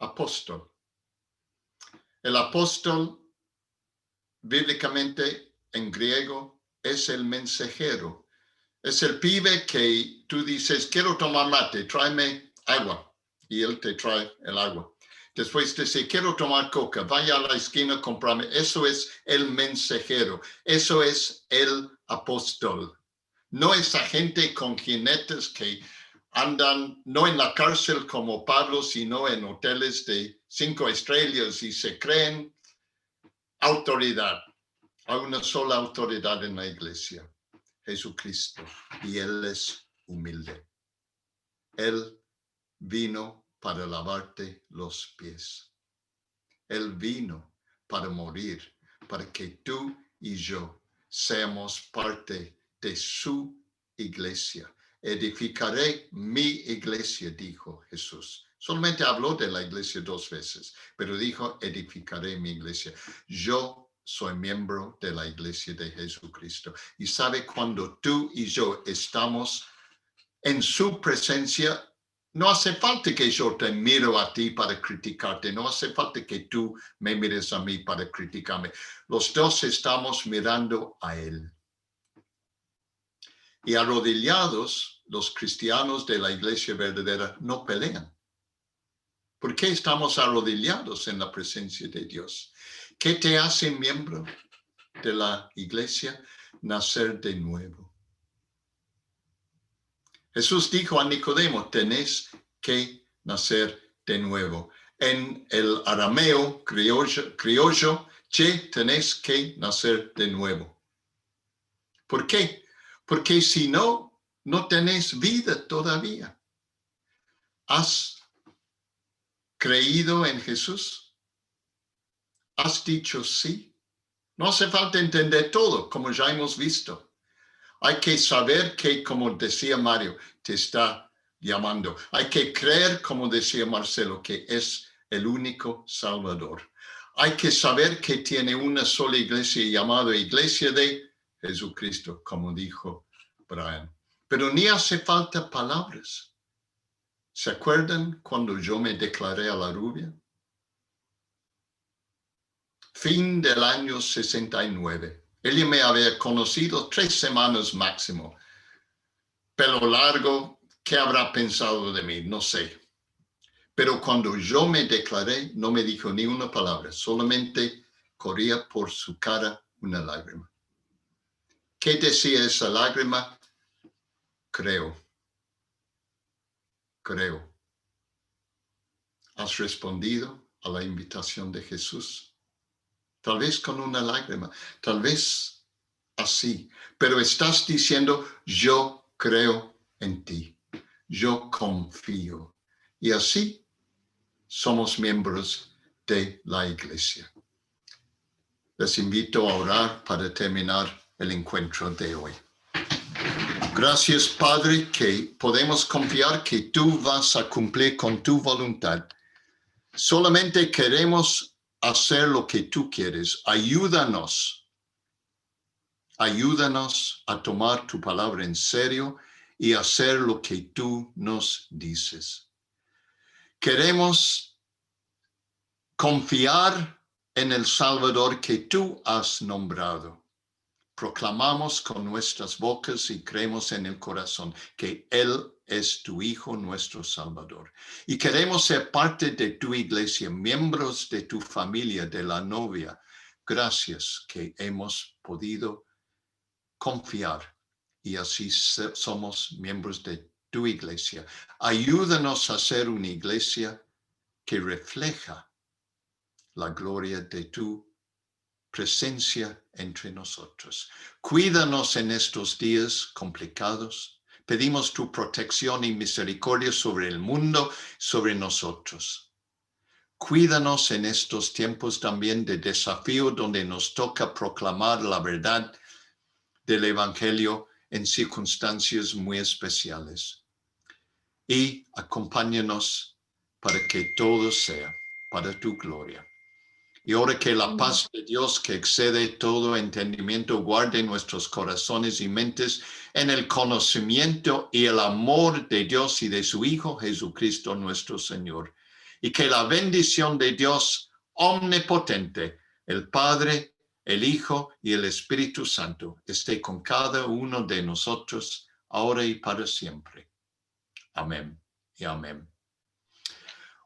apóstol. El apóstol, bíblicamente en griego, es el mensajero. Es el pibe que tú dices, quiero tomar mate, tráeme agua. Y él te trae el agua. Después te dice, quiero tomar coca, vaya a la esquina, comprarme. Eso es el mensajero. Eso es el apóstol. No esa gente con jinetes que andan no en la cárcel como Pablo, sino en hoteles de 5 estrellas y se creen autoridad. Hay una sola autoridad en la iglesia, Jesucristo, y Él es humilde. Él vino para lavarte los pies. Él vino para morir, para que tú y yo seamos parte de su iglesia. Edificaré mi iglesia, dijo Jesús. Solamente habló de la iglesia 2 veces, pero dijo, edificaré mi iglesia. Yo soy miembro de la iglesia de Jesucristo. Y sabe, cuando tú y yo estamos en su presencia, no hace falta que yo te miro a ti para criticarte. No hace falta que tú me mires a mí para criticarme. Los dos estamos mirando a Él. Y arrodillados, los cristianos de la iglesia verdadera no pelean. ¿Por qué estamos arrodillados en la presencia de Dios? ¿Qué te hace miembro de la iglesia? Nacer de nuevo. Jesús dijo a Nicodemo, tenés que nacer de nuevo. En el arameo criollo, tenés que nacer de nuevo. ¿Por qué? Porque si no, no tenés vida todavía. ¿Has creído en Jesús? ¿Has dicho sí? No hace falta entender todo, como ya hemos visto. Hay que saber que, como decía Mario, te está llamando. Hay que creer, como decía Marcelo, que es el único Salvador. Hay que saber que tiene una sola iglesia llamada Iglesia de Jesucristo, como dijo Brian. Pero ni hace falta palabras. ¿Se acuerdan cuando yo me declaré a la rubia? Fin del año 69. Ella me había conocido 3 semanas máximo. Pelo largo, ¿qué habrá pensado de mí? No sé. Pero cuando yo me declaré, no me dijo ni una palabra, solamente corría por su cara una lágrima. ¿Qué decía esa lágrima? Creo. ¿Has respondido a la invitación de Jesús? Tal vez con una lágrima, tal vez así, pero estás diciendo, yo creo en ti, yo confío. Y así somos miembros de la iglesia. Les invito a orar para terminar el encuentro de hoy. Gracias, Padre, que podemos confiar que tú vas a cumplir con tu voluntad. Solamente queremos hacer lo que tú quieres. Ayúdanos a tomar tu palabra en serio y hacer lo que tú nos dices. Queremos confiar en el Salvador que tú has nombrado. Proclamamos con nuestras bocas y creemos en el corazón que Él es tu Hijo, nuestro Salvador. Y queremos ser parte de tu iglesia, miembros de tu familia, de la novia. Gracias que hemos podido confiar y así somos miembros de tu iglesia. Ayúdanos a ser una iglesia que refleja la gloria de tu presencia entre nosotros. Cuídanos en estos días complicados. Pedimos tu protección y misericordia sobre el mundo, sobre nosotros. Cuídanos en estos tiempos también de desafío donde nos toca proclamar la verdad del Evangelio en circunstancias muy especiales. Y acompáñanos para que todo sea para tu gloria. Y ahora que la paz de Dios que excede todo entendimiento guarde nuestros corazones y mentes en el conocimiento y el amor de Dios y de su Hijo Jesucristo nuestro Señor. Y que la bendición de Dios omnipotente, el Padre, el Hijo y el Espíritu Santo esté con cada uno de nosotros ahora y para siempre. Amén y amén.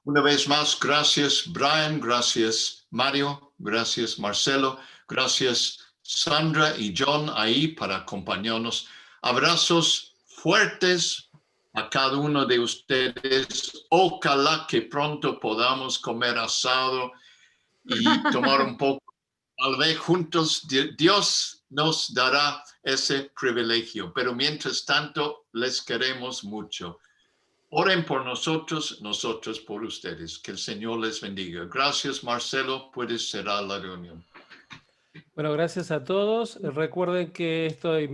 Una vez más, gracias Brian, gracias Mario, gracias Marcelo, gracias Sandra y John ahí para acompañarnos. Abrazos fuertes a cada uno de ustedes. Ojalá que pronto podamos comer asado y tomar un poco, tal vez juntos. Dios nos dará ese privilegio, pero mientras tanto les queremos mucho. Oren por nosotros, nosotros por ustedes. Que el Señor les bendiga. Gracias, Marcelo. Puedes cerrar la reunión. Bueno, gracias a todos. Recuerden que esto en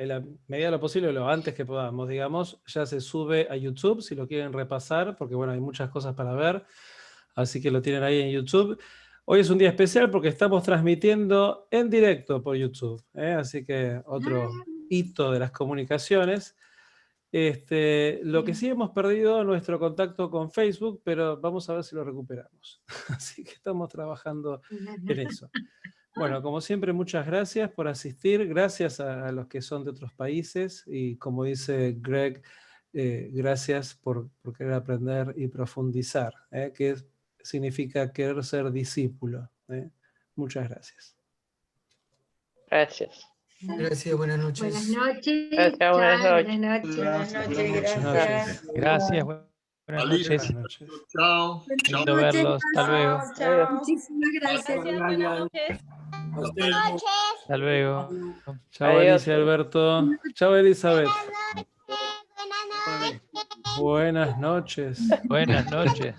la medida de lo posible, lo antes que podamos, digamos, ya se sube a YouTube, si lo quieren repasar, porque bueno, hay muchas cosas para ver, así que lo tienen ahí en YouTube. Hoy es un día especial porque estamos transmitiendo en directo por YouTube, así que otro hito de las comunicaciones. Lo que sí hemos perdido nuestro contacto con Facebook, pero vamos a ver si lo recuperamos. Así que estamos trabajando en eso. Bueno, como siempre, muchas gracias por asistir. Gracias a los que son de otros países. Y como dice Greg, gracias por querer aprender y profundizar, que significa querer ser discípulo. Muchas gracias. Gracias. Gracias, buenas noches. Buenas noches. Gracias, buenas noches. Buenas noches, gracias. Gracias, buenas noches. Chao. Lindo verlos. Hasta luego. Chao. Muchísimas gracias. Buenas noches. Hasta luego. Chao, Alicia, Alberto. Chao, Elizabeth. Buenas noches. Buenas noches. Buenas noches.